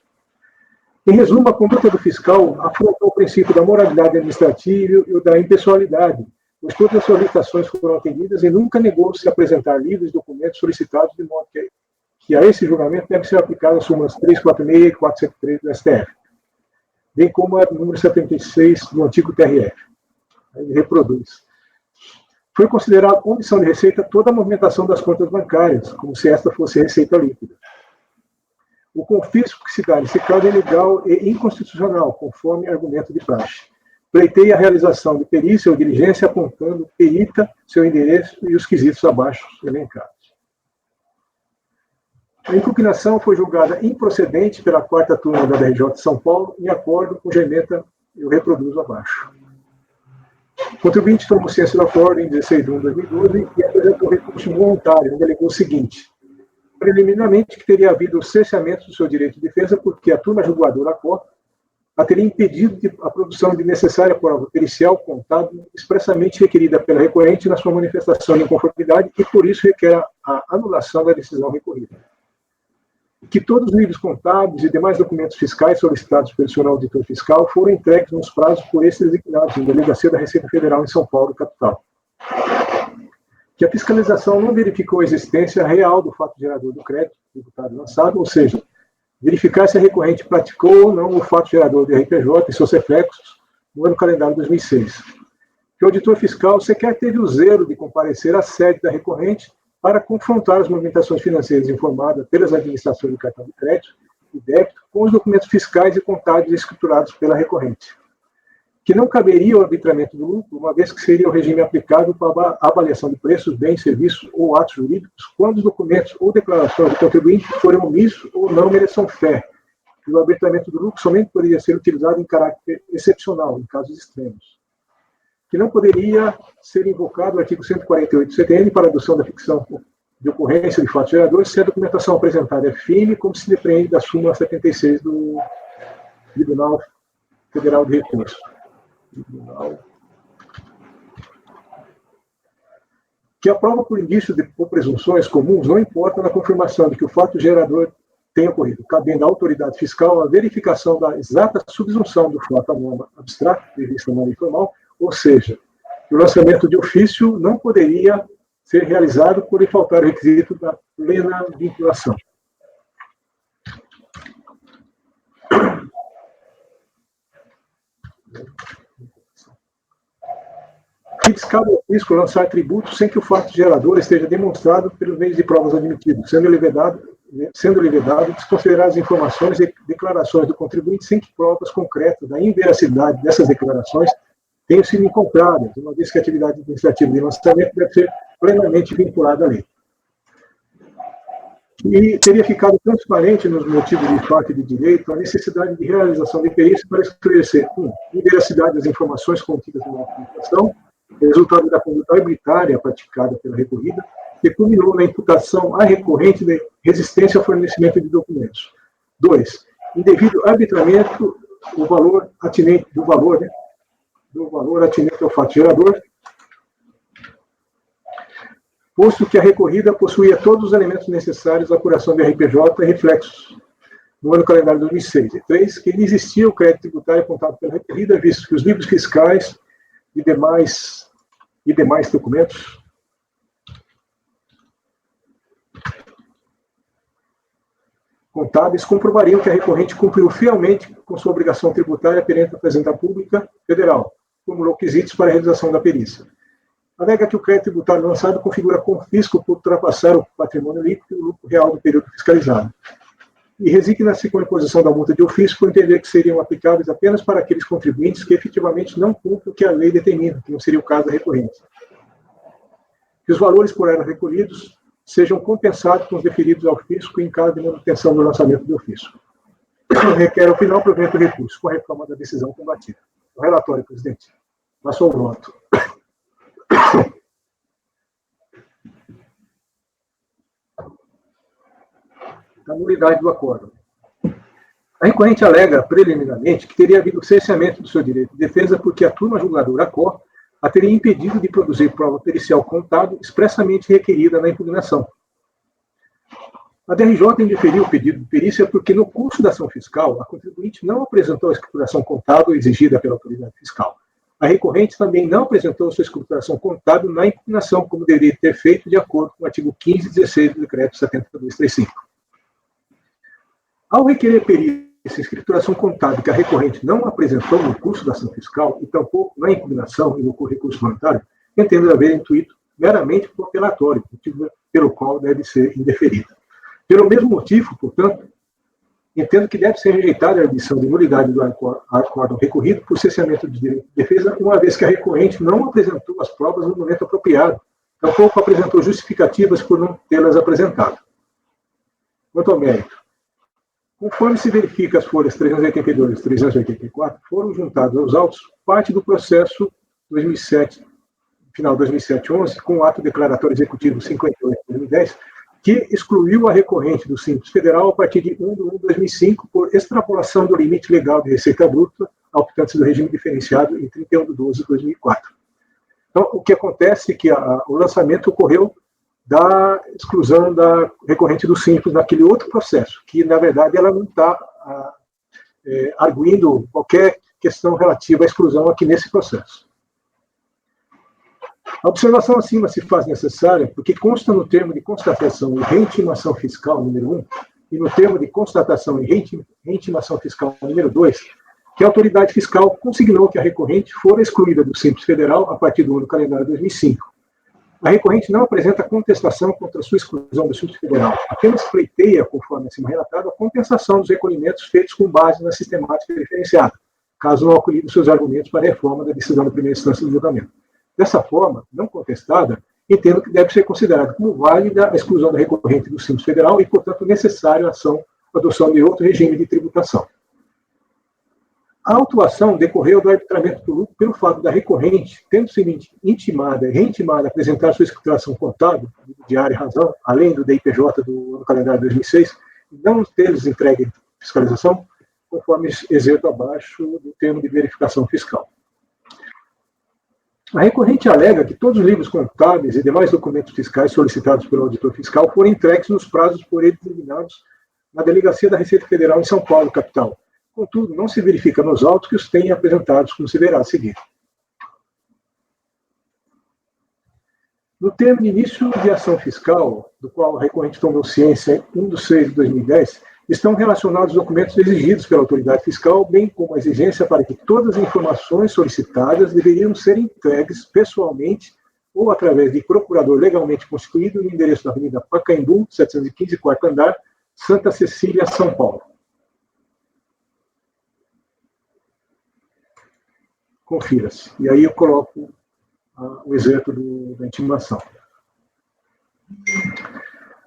Em resumo, a conduta do fiscal afrontou o princípio da moralidade administrativa e o da impessoalidade, pois todas as solicitações foram atendidas e nunca negou-se a apresentar livros e documentos solicitados, de modo que a esse julgamento deve ser aplicada as súmulas 346 e 473 do STF, bem como a número 76 do antigo TRF. Ele reproduz. Foi considerada omissão de receita toda a movimentação das contas bancárias, como se esta fosse receita líquida. O confisco que se dá nesse caso é ilegal e inconstitucional, conforme argumento de praxe. Pleiteia a realização de perícia ou diligência apontando perita, seu endereço e os quesitos abaixo elencados. A impugnação foi julgada improcedente pela 4ª turma da DRJ de São Paulo, em acordo com a ementa, eu reproduzo abaixo. O contribuinte tomou ciência da ordem em 16 de 1 de 2012 e apresentou recurso voluntário, onde alegou o seguinte: preliminarmente que teria havido cerceamento do seu direito de defesa porque a turma julgadora ACOR a teria impedido a produção de necessária prova pericial contábil expressamente requerida pela recorrente na sua manifestação de inconformidade e, por isso, requer a anulação da decisão recorrida. Que todos os livros contábeis e demais documentos fiscais solicitados pelo senhor auditor fiscal foram entregues nos prazos por esses designados em Delegacia da Receita Federal em São Paulo, capital. Que a fiscalização não verificou a existência real do fato gerador do crédito tributário lançado, ou seja, verificar se a recorrente praticou ou não o fato gerador do RPJ e seus reflexos no ano calendário 2006. Que o auditor fiscal sequer teve o zelo de comparecer à sede da recorrente para confrontar as movimentações financeiras informadas pelas administrações de cartão de crédito e débito com os documentos fiscais e contábeis escriturados pela recorrente. Que não caberia o arbitramento do lucro, uma vez que seria o regime aplicável para a avaliação de preços, bens, serviços ou atos jurídicos, quando os documentos ou declarações do contribuinte forem omissos ou não mereçam fé. E o arbitramento do lucro somente poderia ser utilizado em caráter excepcional, em casos extremos. Que não poderia ser invocado o artigo 148 do CTN para adoção da ficção de ocorrência de fatos geradores, se a documentação apresentada é firme, como se depreende da súmula 76 do Tribunal Federal de Recursos. Que a prova por indício ou presunções comuns não importa na confirmação de que o fato gerador tenha ocorrido, cabendo à autoridade fiscal a verificação da exata subsunção do fato à norma abstrata prevista na lei formal, ou seja, que o lançamento de ofício não poderia ser realizado por lhe faltar o requisito da plena vinculação. Que descabe ao fisco lançar tributo sem que o fato gerador esteja demonstrado pelos meios de provas admitidos, sendo-lhe vedado desconsiderar as informações e declarações do contribuinte sem que provas concretas da inveracidade dessas declarações tenham sido encontradas, uma vez que a atividade administrativa de lançamento deve ser plenamente vinculada à lei. E teria ficado transparente nos motivos de fato e de direito a necessidade de realização de perícia para esclarecer, inveracidade das informações contidas na documentação, resultado da conduta arbitrária praticada pela recorrida, que culminou na imputação à recorrente de resistência ao fornecimento de documentos. 2. Indevido arbitramento do valor atinente ao fato gerador, posto que a recorrida possuía todos os elementos necessários à apuração do RPJ e reflexos no ano calendário 2006. E 3. Que não existia o crédito tributário apontado pela recorrida, visto que os livros fiscais e demais documentos contábeis comprovariam que a recorrente cumpriu fielmente com sua obrigação tributária perante a Fazenda Pública Federal, formulou quesitos para a realização da perícia. Alega que o crédito tributário lançado configura confisco por ultrapassar o patrimônio líquido e o lucro real do período fiscalizado. E resigna-se com a imposição da multa de ofício por entender que seriam aplicáveis apenas para aqueles contribuintes que efetivamente não cumprem o que a lei determina, que não seria o caso da recorrente. Que os valores por ela recolhidos sejam compensados com os deferidos ao fisco em caso de manutenção do lançamento do ofício. Requer ao final provimento do recurso, com a reforma da decisão combatida. O relatório, presidente. Passou o voto. A nulidade do acordo. A recorrente alega preliminarmente que teria havido cerceamento do seu direito de defesa porque a turma julgadora ACOR a teria impedido de produzir prova pericial contábil expressamente requerida na impugnação. A DRJ indeferiu o pedido de perícia porque, no curso da ação fiscal, a contribuinte não apresentou a escrituração contábil exigida pela autoridade fiscal. A recorrente também não apresentou sua escrituração contábil na impugnação, como deveria ter feito de acordo com o artigo 15 e 16 do decreto 7235. Ao requerer perícia e escrituração contábil que a recorrente não apresentou no curso da ação fiscal e tampouco na impugnação e no recurso monetário, entendo haver intuito meramente protelatório, motivo pelo qual deve ser indeferida. Pelo mesmo motivo, portanto, entendo que deve ser rejeitada a adição de nulidade do acórdão recorrido por cessamento de direito de defesa, uma vez que a recorrente não apresentou as provas no momento apropriado, tampouco apresentou justificativas por não tê-las apresentado. Quanto ao mérito, conforme se verifica as folhas 382 e 384, foram juntados aos autos parte do processo 2007, final 2007-11, com o ato declaratório executivo 58 de 2010, que excluiu a recorrente do Simples Federal a partir de 1/1/2005 por extrapolação do limite legal de receita bruta optantes do regime diferenciado em 31/12/2004. Então, o que acontece é que o lançamento ocorreu da exclusão da recorrente do Simples naquele outro processo, que, na verdade, ela não está arguindo qualquer questão relativa à exclusão aqui nesse processo. A observação acima se faz necessária porque consta no termo de constatação e reintimação fiscal número 1 e no termo de constatação e reintimação fiscal número 2 que a autoridade fiscal consignou que a recorrente fora excluída do Simples Federal a partir do ano calendário 2005. A recorrente não apresenta contestação contra a sua exclusão do Simples Federal, apenas pleiteia, conforme acima relatado, a compensação dos recolhimentos feitos com base na sistemática diferenciada, caso não acolhido seus argumentos para a reforma da decisão da primeira instância do julgamento. Dessa forma, não contestada, entendo que deve ser considerado como válida a exclusão da recorrente do Simples Federal e, portanto, necessária a adoção de outro regime de tributação. A autuação decorreu do arbitramento do lucro pelo fato da recorrente, tendo sido intimada e reintimada a apresentar sua escrituração contábil, diária e razão, além do DIPJ do ano calendário 2006, e não ter-lhes entregue fiscalização, conforme exerto abaixo do termo de verificação fiscal. A recorrente alega que todos os livros contábeis e demais documentos fiscais solicitados pelo auditor fiscal foram entregues nos prazos por ele determinados na Delegacia da Receita Federal em São Paulo, capital. Contudo, não se verifica nos autos que os tenha apresentados, como se verá a seguir. No termo de início de ação fiscal, do qual a recorrente tomou ciência em 1/6/2010, estão relacionados os documentos exigidos pela autoridade fiscal, bem como a exigência para que todas as informações solicitadas deveriam ser entregues pessoalmente ou através de procurador legalmente constituído no endereço da Avenida Pacaembu, 715, quarto andar, Santa Cecília, São Paulo. Confira-se. E aí eu coloco o excerto da intimação.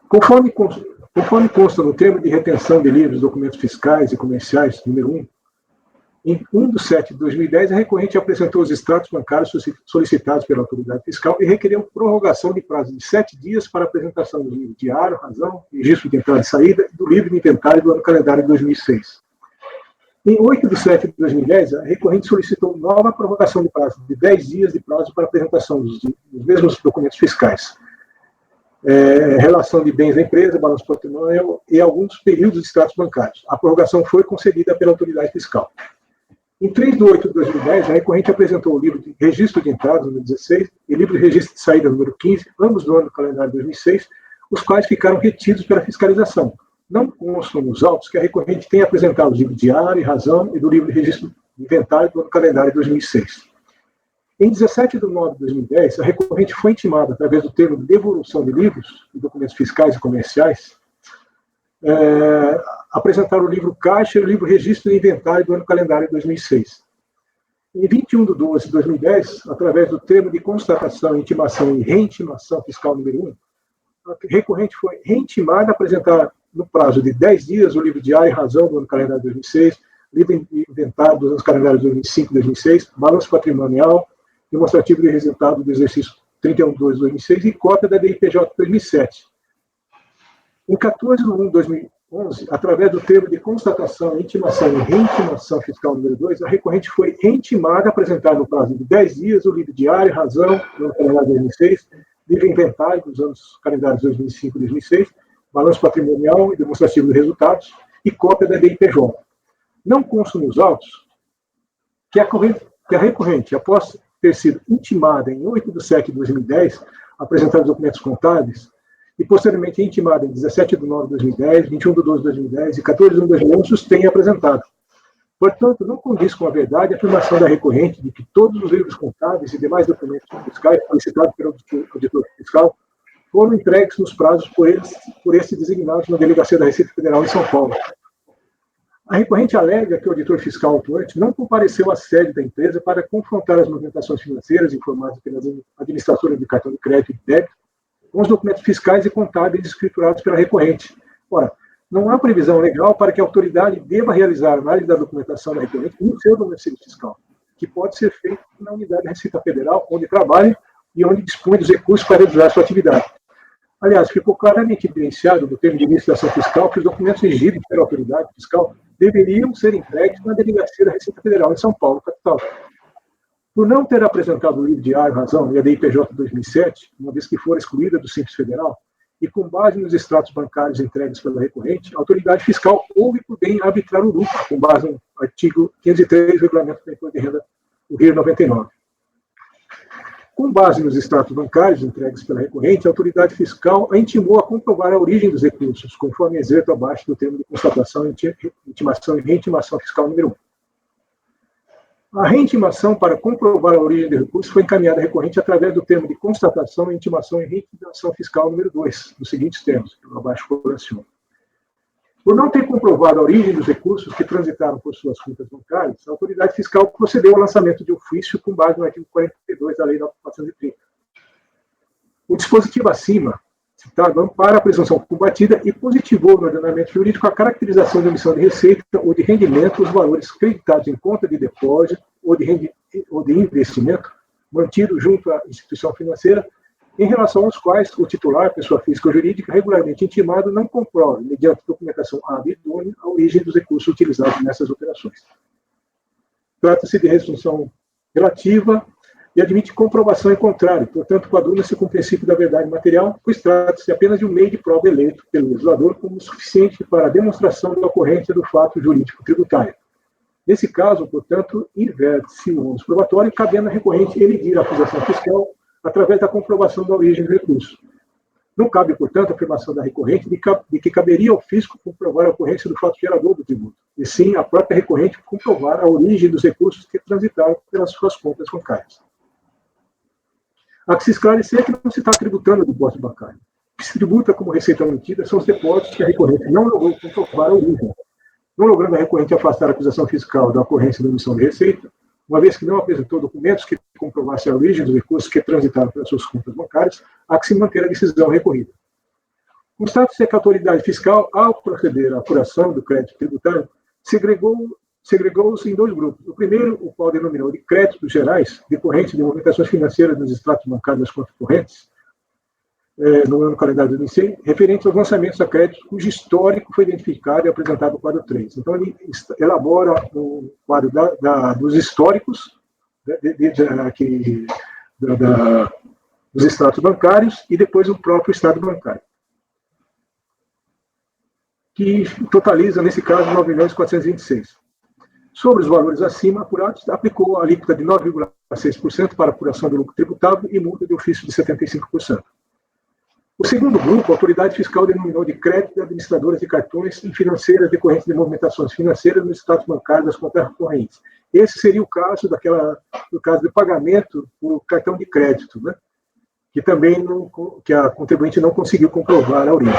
Conforme consta no termo de retenção de livros, documentos fiscais e comerciais, número 1, em 1/7/2010, a recorrente apresentou os extratos bancários solicitados pela autoridade fiscal e requereu prorrogação de prazo de 7 dias para apresentação do livro diário, razão, registro de entrada e saída e do livro de inventário do ano calendário de 2006. Em 8/7/2010, a recorrente solicitou nova prorrogação de prazo de 10 dias de prazo para apresentação dos mesmos documentos fiscais. Relação de bens da empresa, balanço patrimonial e alguns períodos de extratos bancários. A prorrogação foi concedida pela autoridade fiscal. Em 3/8/2010, a recorrente apresentou o livro de registro de entrada, número 16, e livro de registro de saída, número 15, ambos do ano calendário 2006, os quais ficaram retidos pela fiscalização. Não constam nos autos que a recorrente tenha apresentado o livro diário e razão e do livro de registro de inventário do ano calendário 2006. Em 17/9/2010, a recorrente foi intimada, através do termo de devolução de livros e documentos fiscais e comerciais, apresentar o livro caixa e o livro registro de inventário do ano calendário 2006. Em 21/12/2010, através do termo de constatação, intimação e reintimação fiscal número 1, a recorrente foi reintimada a apresentar no prazo de 10 dias o livro diário e razão do ano calendário 2006, livro de inventário dos anos calendários 2005 e 2006, balanço patrimonial, demonstrativo de resultado do exercício 31/12/2006 e cópia da DIPJ 2007. Em 14/1/2011, através do termo de constatação, intimação e reintimação fiscal número 2, a recorrente foi reintimada a apresentar no prazo de 10 dias o livro diário e razão do ano calendário 2006, livro inventário dos anos calendários 2005 e 2006, balanço patrimonial e demonstrativo de resultados e cópia da DIPJ. Não consta nos autos que a recorrente, após ter sido intimada em 8/7/2010, apresentar os documentos contábeis, e posteriormente intimada em 17/9/2010, 21/12/2010 e 14/1/2011, os tenha apresentado. Portanto, não condiz com a verdade a afirmação da recorrente de que todos os livros contábeis e demais documentos fiscais solicitados pelo auditor fiscal foram entregues nos prazos por esse designados na Delegacia da Receita Federal em São Paulo. A recorrente alega que o auditor fiscal atuante não compareceu à sede da empresa para confrontar as movimentações financeiras informadas pela administradora de cartão de crédito e de débito com os documentos fiscais e contábeis escriturados pela recorrente. Ora, não há previsão legal para que a autoridade deva realizar a análise da documentação da recorrente no seu domicílio fiscal, que pode ser feito na unidade da Receita Federal, onde trabalha e onde dispõe dos recursos para realizar sua atividade. Aliás, ficou claramente evidenciado no termo de início da ação fiscal que os documentos exigidos pela autoridade fiscal deveriam ser entregues na delegacia da Receita Federal em São Paulo, capital. Por não ter apresentado o livro de ar, razão e a DIPJ 2007, uma vez que fora excluída do Simples Federal, e com base nos extratos bancários entregues pela recorrente, a autoridade fiscal houve por bem arbitrar o lucro, com base no artigo 503 do Regulamento do Imposto de Renda do Rio 99. Com base nos extratos bancários entregues pela recorrente, a autoridade fiscal a intimou a comprovar a origem dos recursos, conforme exerto abaixo do termo de constatação, intimação e reintimação fiscal número 1. A reintimação para comprovar a origem do recurso foi encaminhada à recorrente através do termo de constatação, intimação e reintimação fiscal número 2, nos seguintes termos, que eu abaixo colaciono. Por não ter comprovado a origem dos recursos que transitaram por suas contas bancárias, a autoridade fiscal procedeu ao lançamento de ofício com base no artigo 42 da Lei 9.430. O dispositivo acima citado ampara a presunção combatida e positivou no ordenamento jurídico a caracterização de emissão de receita ou de rendimento os valores creditados em conta de depósito ou de investimento mantido junto à instituição financeira, em relação aos quais o titular, pessoa física ou jurídica, regularmente intimado, não comprove, mediante documentação hábil e idônea, a origem dos recursos utilizados nessas operações. Trata-se de resolução relativa e admite comprovação em contrário, portanto, coaduna-se com o princípio da verdade material, pois trata-se apenas de um meio de prova eleito pelo legislador como suficiente para a demonstração da ocorrência do fato jurídico tributário. Nesse caso, portanto, inverte-se o ônus probatório, cabendo à recorrente emitir a acusação fiscal através da comprovação da origem do recurso. Não cabe, portanto, a afirmação da recorrente de que caberia ao fisco comprovar a ocorrência do fato gerador do tributo, e sim a própria recorrente comprovar a origem dos recursos que transitaram pelas suas contas bancárias. Há que se esclarecer que não se está tributando o depósito bancário. O que se tributa como receita mantida são os depósitos que a recorrente não logrou comprovar a origem, não logrando a recorrente afastar a acusação fiscal da ocorrência da emissão de receita, uma vez que não apresentou documentos que comprovassem a origem dos recursos que transitaram pelas suas contas bancárias, há que se manter a decisão recorrida. Constata-se que a autoridade fiscal, ao proceder à apuração do crédito tributário, segregou-se em dois grupos. O primeiro, o qual denominou de créditos gerais, decorrentes de movimentações financeiras nos extratos bancários das contas correntes, no ano calendário de 2006, referente aos lançamentos a créditos cujo histórico foi identificado e apresentado no quadro 3. Então, ele elabora o quadro dos históricos dos extratos bancários e depois o próprio estado bancário, que totaliza, nesse caso, 9.426. Sobre os valores acima apurados, aplicou a alíquota de 9,6% para apuração do lucro tributável e multa de ofício de 75%. O segundo grupo, a autoridade fiscal denominou de crédito de administradoras de cartões e financeiras decorrentes de movimentações financeiras nos status bancários das contas correntes. Esse seria o caso do caso de pagamento por cartão de crédito, né? que a contribuinte não conseguiu comprovar a origem.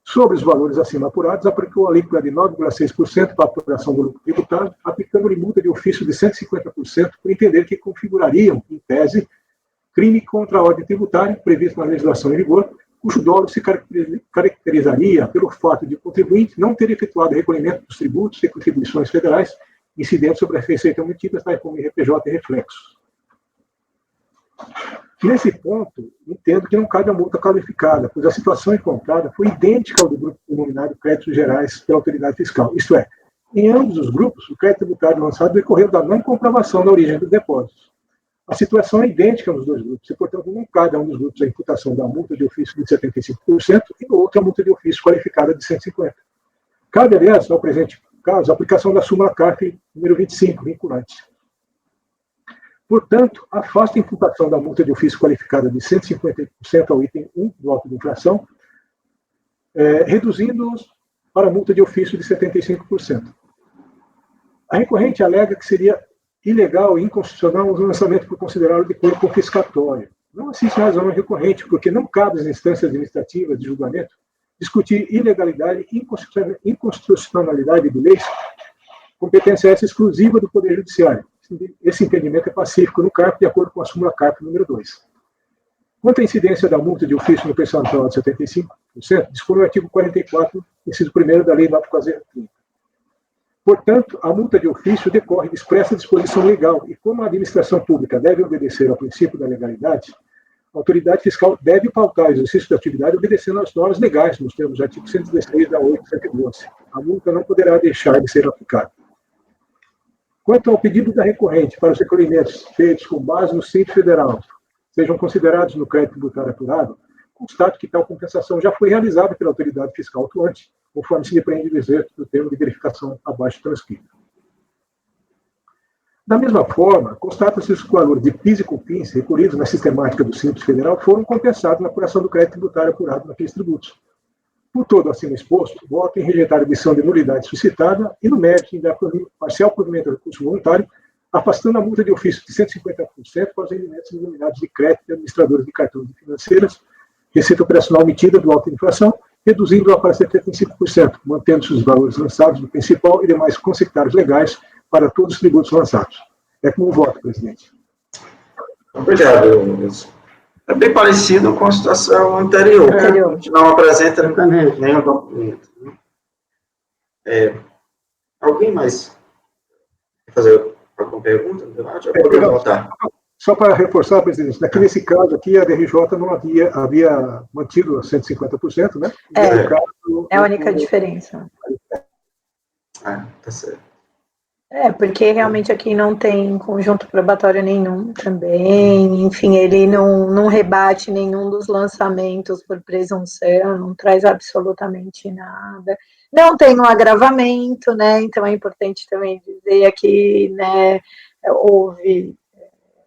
Sobre os valores acima apurados, aplicou a alíquota de 9,6% para a apuração do lucro tributável, aplicando-lhe multa de ofício de 150% por entender que configurariam, em tese, crime contra a ordem tributária previsto na legislação em vigor, cujo dolo se caracterizaria pelo fato de o contribuinte não ter efetuado recolhimento dos tributos e contribuições federais incidentes sobre as receitas omitidas, tais como IRPJ e reflexos. Nesse ponto, entendo que não cabe a multa qualificada, pois a situação encontrada foi idêntica ao do grupo denominado créditos gerais pela autoridade fiscal. Isto é, em ambos os grupos, o crédito tributário lançado decorreu da não comprovação da origem dos depósitos. A situação é idêntica nos dois grupos, e, portanto, não cabe a um dos grupos a imputação da multa de ofício de 75% e no outro a multa de ofício qualificada de 150%. Cabe, aliás, no presente caso, a aplicação da súmula CARF número 25, vinculante. Portanto, afasta a imputação da multa de ofício qualificada de 150% ao item 1 do auto de infração, reduzindo-os para a multa de ofício de 75%. A recorrente alega que seria ilegal e inconstitucional o lançamento por considerá-lo de cunho confiscatório. Não assiste razão recorrente, porque não cabe às instâncias administrativas de julgamento discutir ilegalidade e inconstitucionalidade de leis, competência essa exclusiva do Poder Judiciário. Esse entendimento é pacífico no CARF, de acordo com a súmula CARF número 2. Quanto à incidência da multa de ofício no percentual de 75%, dispõe o artigo 44, inciso 1º da Lei 9.430. Portanto, a multa de ofício decorre de expressa disposição legal, e como a administração pública deve obedecer ao princípio da legalidade, A autoridade fiscal deve pautar o exercício da atividade obedecendo às normas legais, nos termos do artigo 116 da 812. A multa não poderá deixar de ser aplicada. Quanto ao pedido da recorrente para os recolhimentos feitos com base no Simples Federal sejam considerados no crédito tributário apurado, constato que tal compensação já foi realizada pela autoridade fiscal atuante, conforme se depreende do termo de verificação abaixo transcrito. Da mesma forma, constata-se que os valores de PIS e COFINS recolhidos na sistemática do Simples Federal foram compensados na apuração do crédito tributário apurado naqueles tributos. Por todo acima exposto, voto em rejeitar a admissão de nulidade suscitada e, no mérito, em dar parcial provimento ao recurso voluntário, afastando a multa de ofício de 150% para os rendimentos denominados de crédito de administradores de cartões de financeiras, receita operacional emitida do alta inflação, reduzindo-a para 75%, mantendo-se os valores lançados do principal e demais consectários legais para todos os tributos lançados. É com o voto, presidente. Obrigado, Wilson. É bem parecido com a situação anterior. A gente não apresenta nenhum documento. Alguém mais quer fazer alguma pergunta no debate? Eu poderia voltar. Só para reforçar, presidente, nesse caso aqui, a DRJ não havia mantido 150%, né? É a única diferença. Tá certo. Porque realmente aqui não tem conjunto probatório nenhum também, enfim, ele não rebate nenhum dos lançamentos por presunção, não traz absolutamente nada, não tem um agravamento, né, então é importante também dizer aqui, né,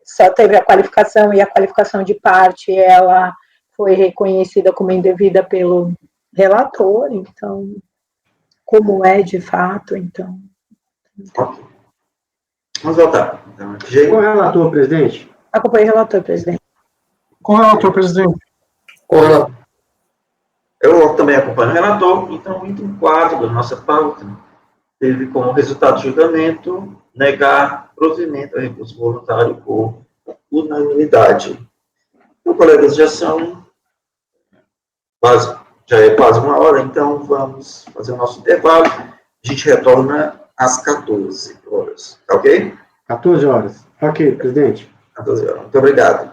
só teve a qualificação, e a qualificação de parte, ela foi reconhecida como indevida pelo relator, então, como é de fato, então... Ok. Vamos voltar. Então, com o relator, presidente. Acompanhe o relator, presidente. Com o relator, presidente. Eu também acompanho o relator, então o item 4 da nossa pauta teve como resultado do julgamento negar provimento ao recurso voluntário por unanimidade. Então, colegas, já é quase uma hora, então vamos fazer o nosso intervalo. A gente retorna às 14 horas, tá ok? 14 horas. Ok, presidente. 14 horas. Muito obrigado.